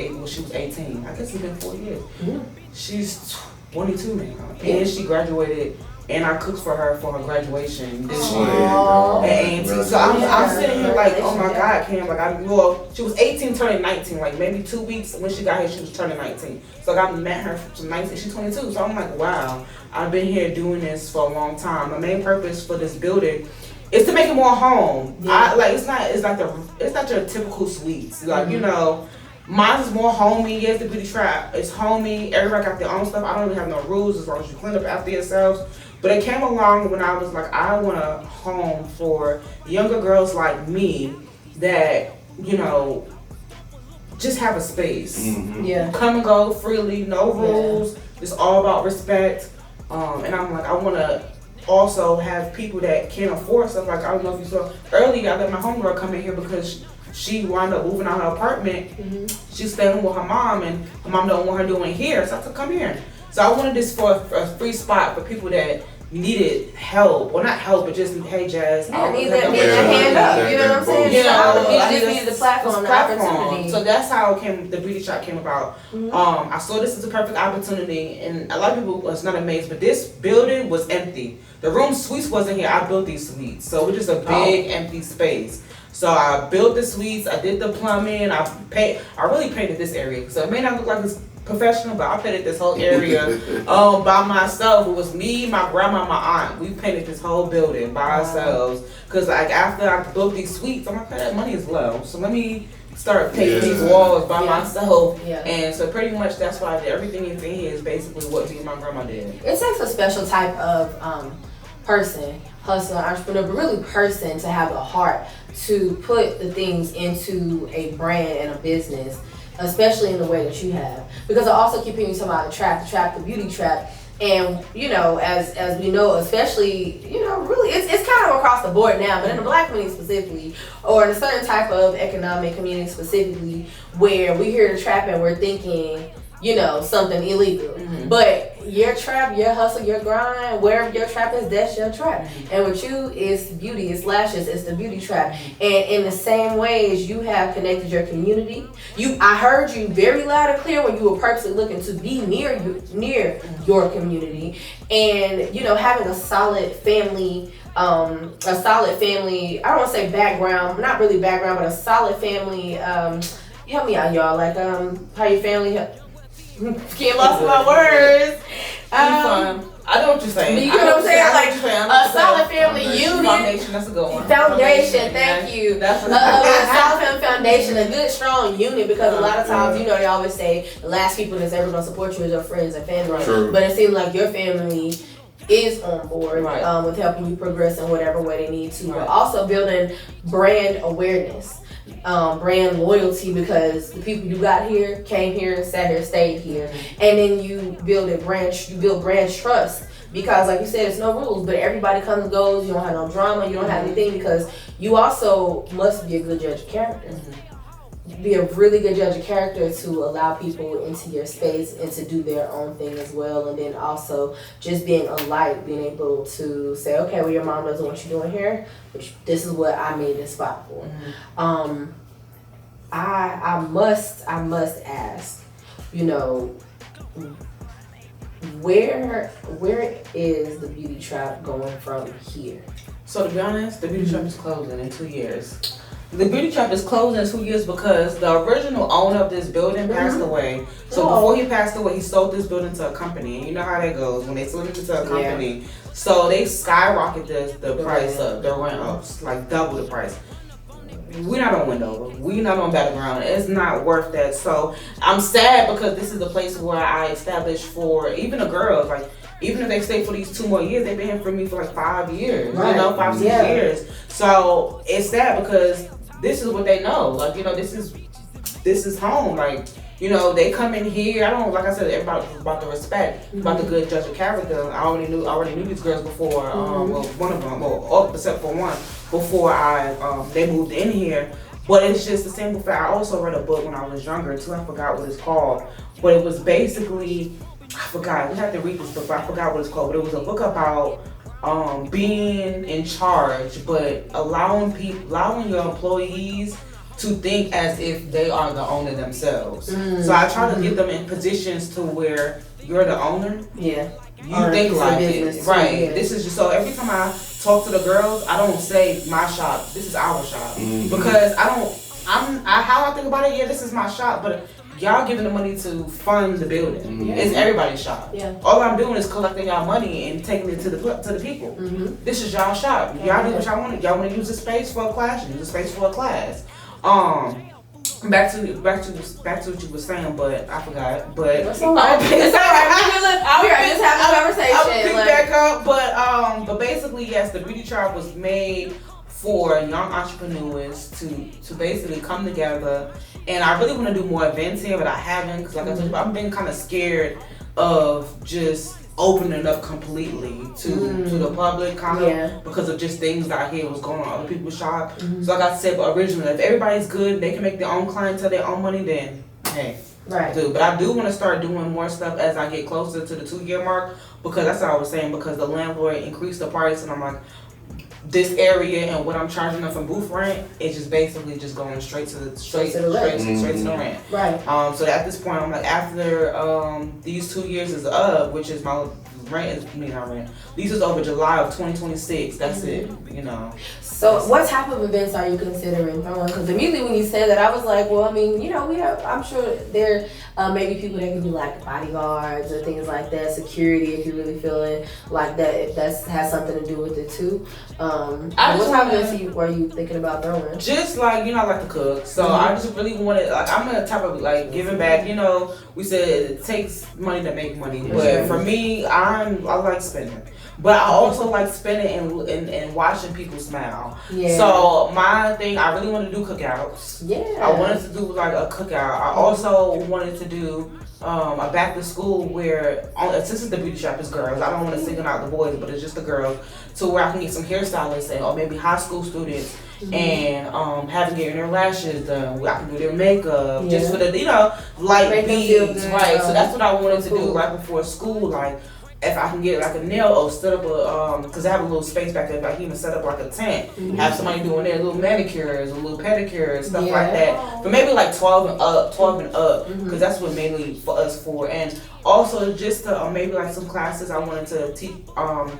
18. I guess it's been 4 years. She's 22 now, and she graduated and I cooked for her for her graduation this Oh, year at A&T. So I'm sitting here like, oh my God, Cam, like she was 18 turning 19, like maybe 2 weeks when she got here, she was turning 19. So I met her from 19, she's 22. So I'm like, wow, I've been here doing this for a long time. My main purpose for this building is to make it more home. Yeah. It's not your typical suites. Like, you know, mine is more homey. Yes, the beauty trap is homey. Everybody got their own stuff. I don't even have no rules as long as you clean up after yourselves. But it came along when I was like, I want a home for younger girls like me that, you know, just have a space. Yeah. Come and go freely, no rules. It's all about respect. And I'm like, I want to also have people that can't afford stuff. Like, I don't know if you saw earlier, I let my homegirl come in here because she wound up moving out her apartment. She's staying with her mom, and her mom don't want her doing here. So I said, come here. So I wanted this for a free spot for people that needed help. Well, not help, but just, hey, Jazz. Yeah, need that hand up. You know what I'm saying? You know, you just needed the platform, the opportunity. So that's how the beauty shop came about. I saw this as a perfect opportunity, and a lot of people was not amazed, but this building was empty. The room suites wasn't here. I built these suites. So it was just a big empty space. So I built the suites, I did the plumbing, I really painted this area. So it may not look like it's professional, but I painted this whole area by myself. It was me, my grandma, my aunt. We painted this whole building by ourselves. Cause like after I built these suites, I'm like, that money is low. So let me start painting these walls by myself. And so pretty much that's why I did. Everything in here is basically what me and my grandma did. It takes a special type of person, hustler, entrepreneur, but really person to have a heart to put the things into a brand and a business, especially in the way that you have. Because I also keep hearing you talk about the trap, the beauty trap. And, you know, as we know, especially, you know, really, it's kind of across the board now, but in the Black community specifically, or in a certain type of economic community specifically, where we hear the trap and we're thinking, you know, something illegal. But your trap, your hustle, your grind, wherever your trap is, that's your trap. And with you, it's beauty, it's lashes, it's the beauty trap. And in the same ways, you have connected your community. I heard you very loud and clear when you were purposely looking to be near your community. And, you know, having a solid family, I don't want to say background, not really background, but a solid family. Help me out, y'all. Like, how your family Can't lost my words. I know what you're saying. You know what I'm saying? Like a solid family unit. Foundation, that's a good one. Foundation, thank you. That's a solid family foundation, a good strong unit, because a lot of times, you know, they always say the last people that's ever gonna support you is your friends and family. True. But it seems like your family is on board with helping you progress in whatever way they need to. But also building brand awareness. Brand loyalty, because the people you got here came here, sat here, stayed here, and then you build brand trust, because like you said, it's no rules, but everybody comes and goes. You don't have no drama, you don't have anything, because you also must be a good judge of character. Be a really good judge of character to allow people into your space and to do their own thing as well. And then also just being a light, being able to say, okay, well, your mom doesn't want you doing here, but this is what I made this spot for. I must ask, you know, where is the beauty trap going from here? So to be honest, the beauty trap is closing in 2 years. The beauty shop is closed in 2 years because the original owner of this building passed away. So before he passed away, he sold this building to a company. And you know how that goes when they sold it to a company. Yeah. So they skyrocketed the price up, the rent ups, like double the price. We're not on Wendover. We're not on Battleground. It's not worth that. So I'm sad because this is the place where I established for even the girls, like, even if they stay for these 2 more years, they've been here for me for like 5 years, right. You know, 5, 6 years. So it's sad because this is what they know. Like, you know, this is home. Like, you know, they come in here. I don't, like I said, everybody about the respect, about the good judge of character. I already knew these girls before. Well, one of them, all except for one, before they moved in here. But it's just the simple fact. I also read a book when I was younger too. I forgot what it's called, but it was basically, I forgot. We have to read this book, but I forgot what it's called. But it was a book about being in charge, but allowing your employees to think as if they are the owner themselves. So I try to get them in positions to where you're the owner. Yeah. you think like it, right? Yeah. This is just so every time I talk to the girls, I don't say my shop. This is our shop because how I think about it. Yeah, this is my shop, but y'all giving the money to fund the building. It's everybody's shop. Yeah. All I'm doing is collecting y'all money and taking it to the people. This is y'all shop. Y'all do what y'all want. Y'all want to use the space for a class. Use the space for a class. Back to what you were saying, but I forgot. But it's all right. It's all right. We are just having a conversation. I'll pick back up. But basically, yes, the beauty tribe was made for young entrepreneurs to basically come together. And I really want to do more events here, but I haven't because, like I told you, I've been kind of scared of just opening up completely to the public, kind of because of just things that I hear was going on in other people's shop. So like I said originally, if everybody's good, they can make their own clientele, their own money, then hey, do. But I do want to start doing more stuff as I get closer to the 2-year mark, because that's what I was saying, because the landlord increased the price and I'm like, this area and what I'm charging them for booth rent is just basically just going straight to the rent. Right. So at this point, I'm like, after these 2 years is up, which is my lease is over July of 2026. That's it. You know. So what type of events are you considering throwing? Because immediately when you said that, I was like, well, I mean, you know, I'm sure there maybe people that can do like bodyguards or things like that, security if you're really feeling like that, if that has something to do with it too. What type of events were you thinking about throwing? Just like, you know, I like to cook, so I just really wanted, like, I'm the type of like giving back. You know, we said it takes money to make money, but for me, I like spending. But I also like spending and watching people smile. Yeah. So my thing, I really want to do cookouts. Yeah. I wanted to do like a cookout. I also wanted to do a back to school where, since it's the beauty shop is girls, I don't want to single out the boys, but it's just the girls, to where I can get some hairstylists and or maybe high school students and have them getting their lashes done. Where I can do their makeup just for the, you know, light beads, right? So that's what I wanted to do right before school, like. If I can get like a nail or set up a, because I have a little space back there, if I can even set up like a tent, have somebody doing their little manicures, a little pedicures, stuff like that. But maybe like 12 and up, because that's what mainly for us for. And also just to maybe like some classes I wanted to teach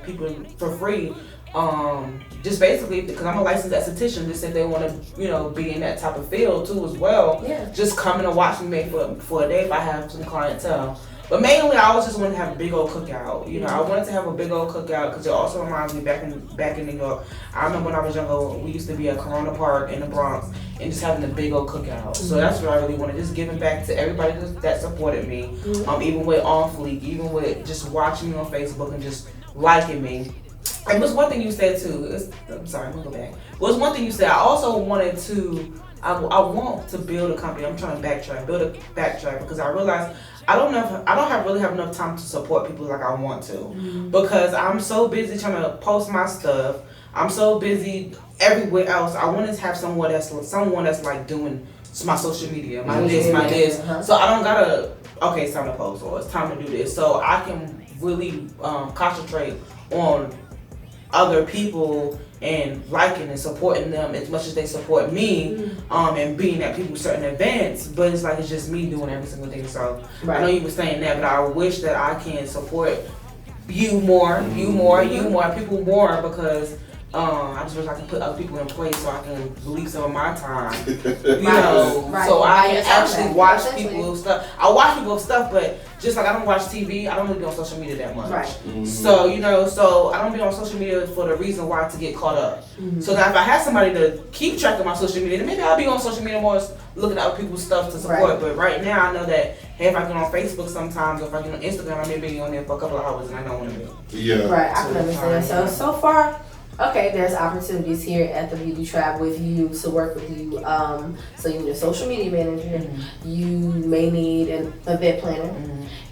people for free. Just basically because I'm a licensed esthetician, just if they want to, you know, be in that type of field too as well. Yeah. Just coming and watching me for a day if I have some clientele. But mainly, I always just wanted to have a big old cookout. You know, I wanted to have a big old cookout because it also reminds me back in New York. I remember when I was younger, we used to be at Corona Park in the Bronx and just having a big old cookout. So that's what I really wanted, just giving back to everybody that supported me, even with On Fleek, even with just watching me on Facebook and just liking me. And there's one thing you said too. I'm sorry, I'm gonna go back. There's one thing you said. I also wanted to. I want to build a company. I'm trying to backtrack because I realized I don't really have enough time to support people like I want to, because I'm so busy trying to post my stuff. I'm so busy everywhere else. I want to have someone that's like doing my social media, my this. So I don't gotta. Okay, it's time to post or it's time to do this. So I can really concentrate on other people and liking and supporting them as much as they support me, and being at people's certain events. But it's like it's just me doing every single thing. So I know you were saying that, but I wish that I can support you more, people more, because I just wish I can put other people in place so I can release some of my time, you know, so I can actually watch people's stuff. I watch people's stuff, but just like I don't watch TV, I don't really be on social media that much. Right. So, you know, so I don't be on social media for the reason why to get caught up. So that if I had somebody to keep track of my social media, then maybe I'll be on social media more looking at other people's stuff to support. Right. But right now I know that, hey, if I get on Facebook sometimes, or if I get on Instagram, I may be on there for a couple of hours and I don't want to be. Yeah. Right, I can understand. So far, okay, there's opportunities here at the Beauty Tribe with you to work with you. So you need a social media manager. You may need an event planner,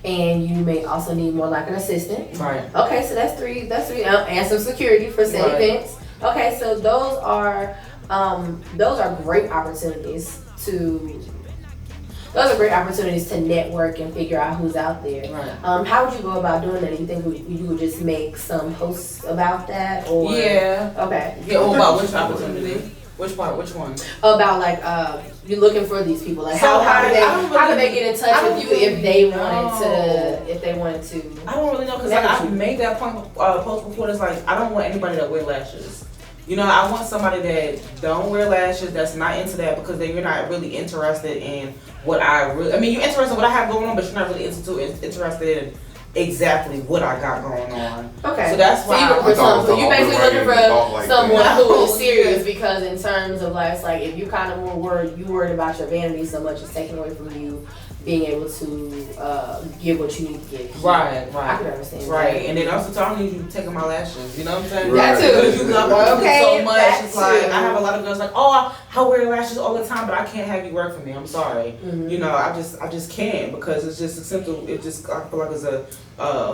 and you may also need more like an assistant. Right. Okay, so that's three. And some security for said events. Okay, so those are great opportunities to. Those are great opportunities to network and figure out who's out there. Right. How would you go about doing that? Do you think you would just make some posts about that? Or? Yeah. Okay. Yeah, about which opportunity? Which part? Which one? About like you're looking for these people. Like So how do they get in touch with you really if they know. wanted to? I don't really know because like, I've made that point post before. It's like I don't want anybody that wear lashes. You know, I want somebody that don't wear lashes, that's not into that because then you're not really interested in what I really. I mean, you're interested in what I have going on, but you're not really interested in exactly what I got going on. Okay. So that's why you basically looking for someone who is serious because in terms of like, it's like if you kind of more worried about your vanity so much, it's taking away from you being able to give what you need to give. Right. I can understand. Right. That. And then also, I don't need you taking my lashes. You know what I'm saying? That too. Because you love working so much. That It's like too. I have a lot of girls like, oh, I wear lashes all the time, but I can't have you work for me. I'm sorry. Mm-hmm. You know, I just can't because it's just a simple. It just I feel like it's a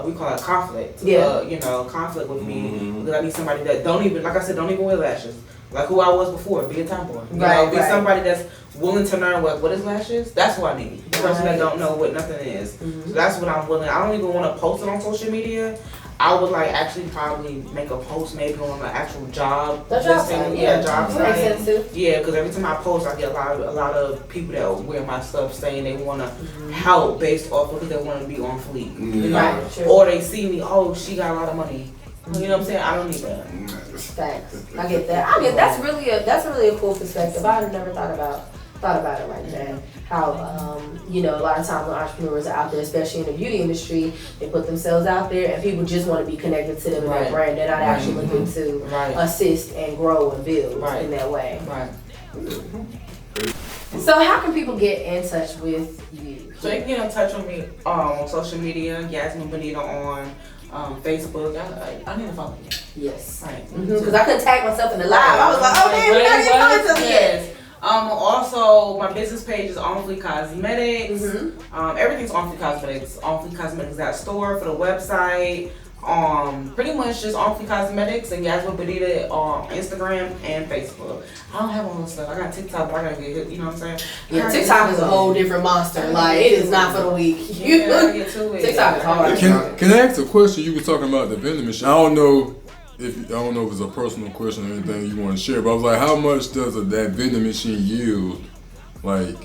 we call it conflict. Yeah. You know, conflict with me because I need somebody that don't even, like I said, don't even wear lashes. Like who I was before, be a tomboy. You know, be somebody that's willing to learn what is lashes. That's what I need. The person that don't know what nothing is. So that's what I'm willing. I don't even want to post it on social media. I would like actually probably make a post maybe on an actual job. Job site. Job site. Makes sense too. Yeah, because every time I post, I get a lot of people that wear my stuff saying they want to help based off of because they want to be on fleek. You know? Right, true. Or they see me, oh, she got a lot of money. You know what I'm saying? I don't need that. Facts. I get that. That's really a cool perspective. I had never thought about it like that. How you know, a lot of times when entrepreneurs are out there, especially in the beauty industry, they put themselves out there and people just want to be connected to them in their brand. They're not actually looking to assist and grow and build in that way. Right. So how can people get in touch with you? So they can get in touch with me on social media, Jasmin Bonita on Facebook. I need to follow you. Yes. Right. Because I couldn't tag myself in the live. I was like, oh man, we gotta get content. Yes. Also, my business page is On Fleek Cosmetics. Everything's On Fleek Cosmetics. OnFleekCosmetics.store for the website. Pretty much just On Fleek Cosmetics and Jasmin Bonita on Instagram and Facebook. I don't have all this stuff. I got TikTok, but I gotta get hit. You know what I'm saying? Yeah, TikTok is a whole different monster. Like it is not for the weak. Yeah, get to it. TikTok is hard. Can I ask a question? You were talking about the vending machine. I don't know if it's a personal question or anything you want to share, but I was like, how much does that vending machine yield? Like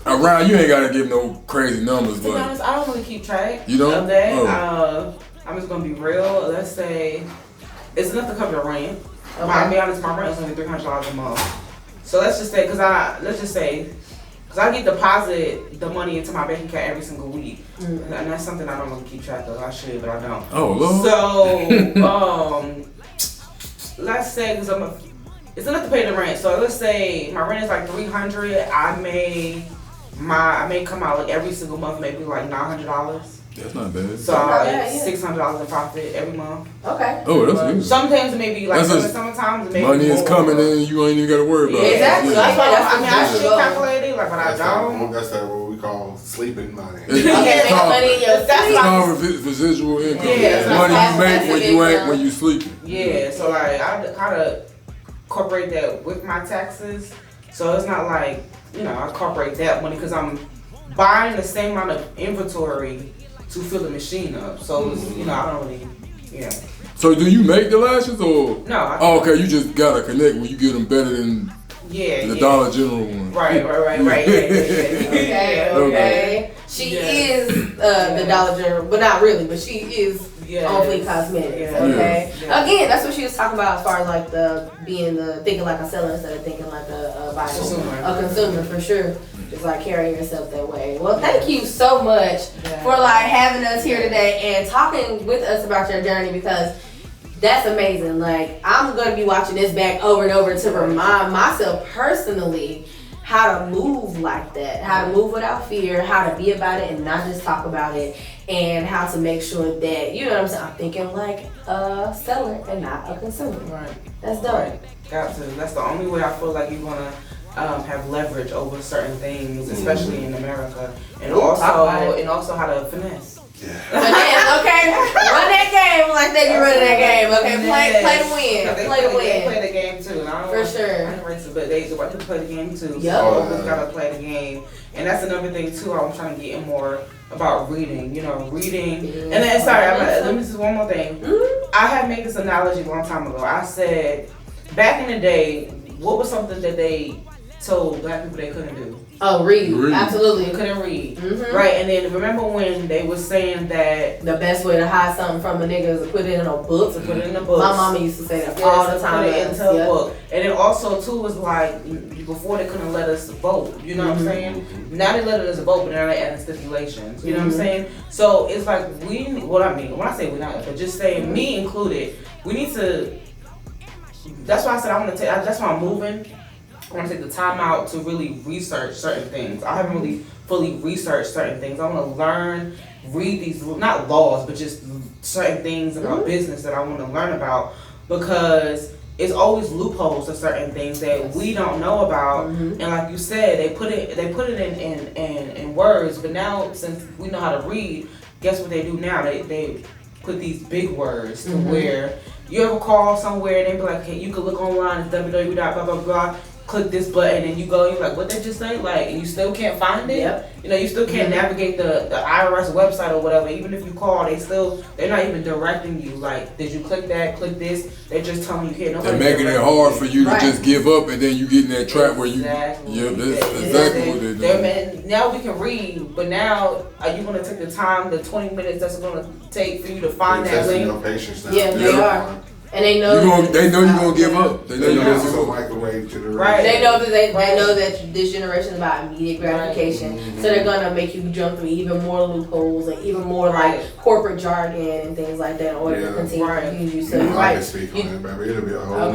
around, you ain't gotta give no crazy numbers, To be honest, I don't really keep track you don't? of that. Oh. I'm just gonna be real. Let's say it's enough to cover your rent. I'll be honest, my rent is only $300 a month. So let's just say, cause I get deposit the money into my bank account every single week, and that's something I don't really keep track of. I should, but I don't. Oh Lord. So let's say, cause it's enough to pay the rent. So let's say my rent is like $300. I may come out like every single month, maybe like $900. That's not bad. So $600 in profit every month. Okay. Oh, that's good. Sometimes it may be like sometimes it may money be is coming in, you ain't even got to worry about it. Exactly. Yeah. That's why I should calculate it, like, but I don't. That's what we call sleeping money. It's called That's residual income. Yeah, money you make when you sleeping. Yeah, so like I kind of incorporate that with my taxes. So it's not like, I incorporate that money because I'm buying the same amount of inventory to fill the machine up. So it's, I don't really, So do you make the lashes or? No. Okay, you just gotta connect when you get them better than the Dollar General one. Right. Okay. She is the Dollar General, but not really, but she is On Fleek Cosmetics. Okay. Again, that's what she was talking about as far as like thinking like a seller instead of thinking like a buyer. A consumer for sure. Just like carrying yourself that way. Well, thank you so much for like having us here today and talking with us about your journey because that's amazing. Like I'm gonna be watching this back over and over to remind myself personally how to move like that, how to move without fear, how to be about it and not just talk about it, and how to make sure that, you know what I'm saying, I'm thinking like a seller and not a consumer. Right. That's dope. Right. Got to. That's the only way I feel like you're gonna have leverage over certain things, especially in America, and also how to finesse. Finesse, okay. Run that game like they be running that game. Okay, play to win. They play the game too. For sure. I but they want to play the game too. Yep. So always gotta play the game, and that's another thing too. I'm trying to get in more about reading. Reading. And then let me just one more thing. I had made this analogy a long time ago. I said back in the day, what was something that they told black people they couldn't do? Oh, read. Absolutely. They couldn't read. Mm-hmm. Right, and then remember when they were saying that the best way to hide something from a nigga is to put it in a book. To put it in a book. My mama used to say that all the time. Put it into a book. And then also too was like before they couldn't let us vote. You know what I'm saying? Now they let us vote, but now they adding stipulations. You know what I'm saying? So it's like when I say we not, but just saying me included, we need to. That's why I said I want to take. That's why I'm moving. I want to take the time out to really research certain things. I haven't really fully researched certain things. I want to learn, read these, not laws, but just certain things about business that I want to learn about, because it's always loopholes to certain things that we don't know about. And like you said, they put it in words, but now since we know how to read, guess what they do now? They put these big words to where you ever call somewhere and they be like, hey, you can look online, it's www. blah blah blah. Click this button and you go, you're like, what they just say? Like, and you still can't find it? Yep. You know, you still can't navigate the IRS website or whatever. Even if you call, they're not even directing you. Like, did you click that, click this? They're just telling you can't. They're making it hard for you to just give up and then you get in that trap where you, that's exactly what they're doing. Now we can read, but now are you going to take the time, the 20 minutes that's going to take for you to find that link? Your patience now. Yeah, they are. And they know they know you're gonna give up. They know this is a microwave generation. Right. They know that they know that this generation is about immediate gratification. So they're gonna make you jump through even more loopholes and even more like corporate jargon and things like that in order to continue to use you. So I can speak on that, baby. It'll be a whole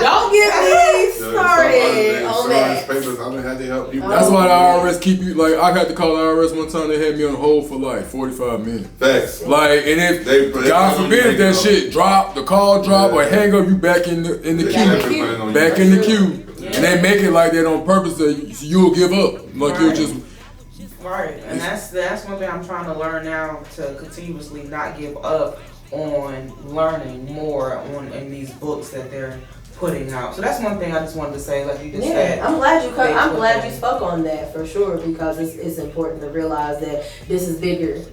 don't get me started on that. That's why the IRS keep you, like, I had to call the IRS one time, they had me on hold for like 45 minutes. Facts. Like, and if, God forbid if that shit drop, the call drop, or hang up, you back in the queue. Back in the queue. And they make it like that on purpose that you'll give up. Like you'll just... Right, and that's one thing I'm trying to learn now, to continuously not give up on learning more in these books that they're putting out. So that's one thing I just wanted to say, like you just said. I'm glad you spoke on that for sure, because it's important to realize that this is bigger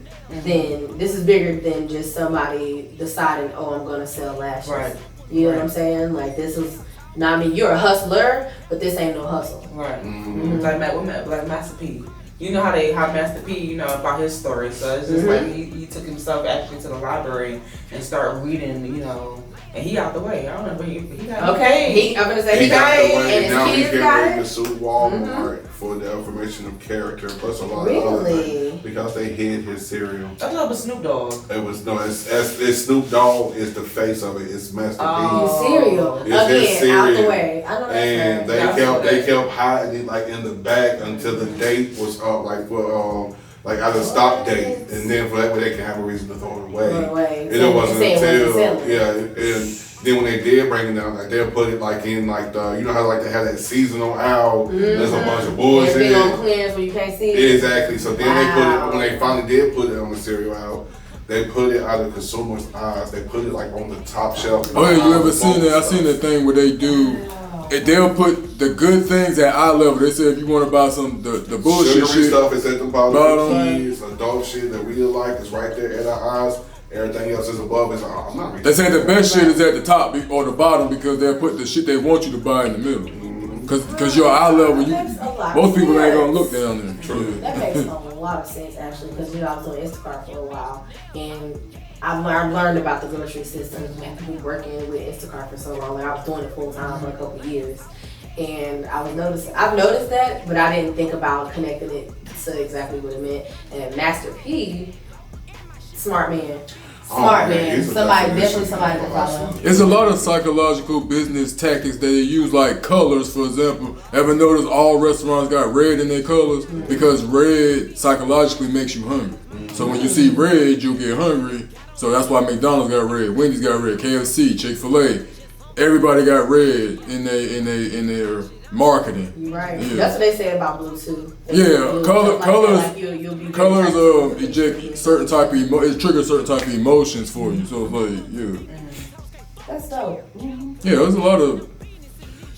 than just somebody deciding, oh, I'm gonna sell lashes. Right. You know what I'm saying? Like, this is not, I mean, you're a hustler, but this ain't no hustle. Right. Like Master P. You know how Master P, you know about his story. So it's just like he took himself actually to the library and started reading, you know. And he out the way. I don't know, but he got I'm gonna say he got it, and now his he's kids getting got ready it. to sue Walmart for the information of character, plus a lot of other things, because they hid his cereal. I thought it was Snoop Dogg. It was it's Snoop Dogg is the face of it. It's Master P. Cereal again, out the way. I know that's and they kept hiding it like in the back until the date was up, like for like out of stock date, and then for that way they can have a reason to throw it away. And it wasn't until and then when they did bring it down, like they'll put it like in like the, you know how like they have that seasonal owl. There's a bunch of bullshit. Big on clearance when you can't see it. Exactly. So then they put it, when they finally did put it on the cereal aisle, they put it out of consumers' eyes. They put it like on the top shelf. Oh yeah, you ever seen that? I seen that thing where they do. They'll put the good things at eye level. They say if you want to buy some the bullshit sugary shit, stuff is at the bottom. Kids, adult shit that we like is right there at our eyes. Everything else is above. Is I'm not reading. They say the best shit is at the top or the bottom, because they'll put the shit they want you to buy in the middle. Cause your eye level, most people ain't gonna look down there. True. That makes a lot of sense actually, because I was on Instacart for a while, and I've learned about the grocery system and people working with Instacart for so long. Like, I was doing it full time for a couple of years, and I've noticed that, but I didn't think about connecting it to exactly what it meant. And Master P, smart man. Somebody to follow. It's a lot of psychological business tactics that they use, like colors, for example. Ever notice all restaurants got red in their colors? Because red psychologically makes you hungry. So when you see red, you'll get hungry. So that's why McDonald's got red, Wendy's got red, KFC, Chick-fil-A. Everybody got red in their marketing. Right. Yeah. That's what they say about blue too. Colors eject certain type of it triggers certain type of emotions for you. So it's like That's dope. Yeah, there's a lot of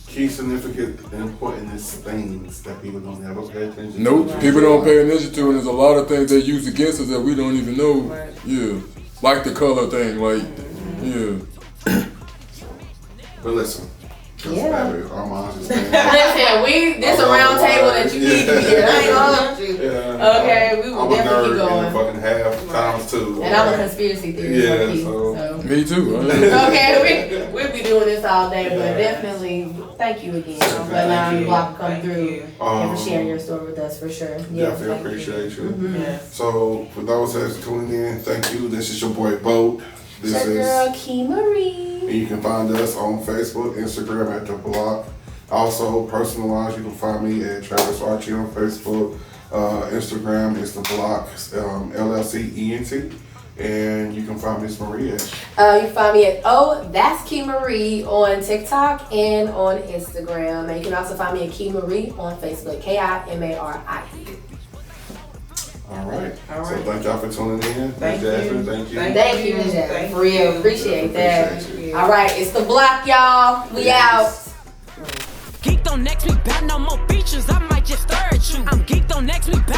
key significant important things that people don't ever pay attention to. Nope, people don't pay attention to, and there's a lot of things they use against us that we don't even know. Right. Yeah. Like the color thing, like yeah. But listen, Yeah. Our moms just saying. Listen, this a round table that you need to be here. I ain't gonna hold you. Okay, we will definitely keep going. Fucking half times too. And I'm a conspiracy theorist. Yeah, so. Me too. Okay, we'll be doing this all day, but definitely thank you again for allowing the block to come through and for sharing your story with us for sure. Definitely appreciate you. Mm-hmm. So for those that's tuning in, thank you. This is your boy Boat. This is your girl Key Marie. And you can find us on Facebook, Instagram at The Block. Also, personalized, you can find me at Travis Archie on Facebook. Instagram is The Block, LLCENT. And you can find Miss Marie at? You can find me at That's Key Marie on TikTok and on Instagram. And you can also find me at Key Marie on Facebook, KIMARIE. All right. So thank y'all for tuning in. Thank you. Jasmin, thank you. Thank you, Ms. Jasmin. For real. Appreciate that. All right. It's The Block, y'all. We out. Geeked on next week, bout no more features. I might just stir at you. I'm geeked on next week.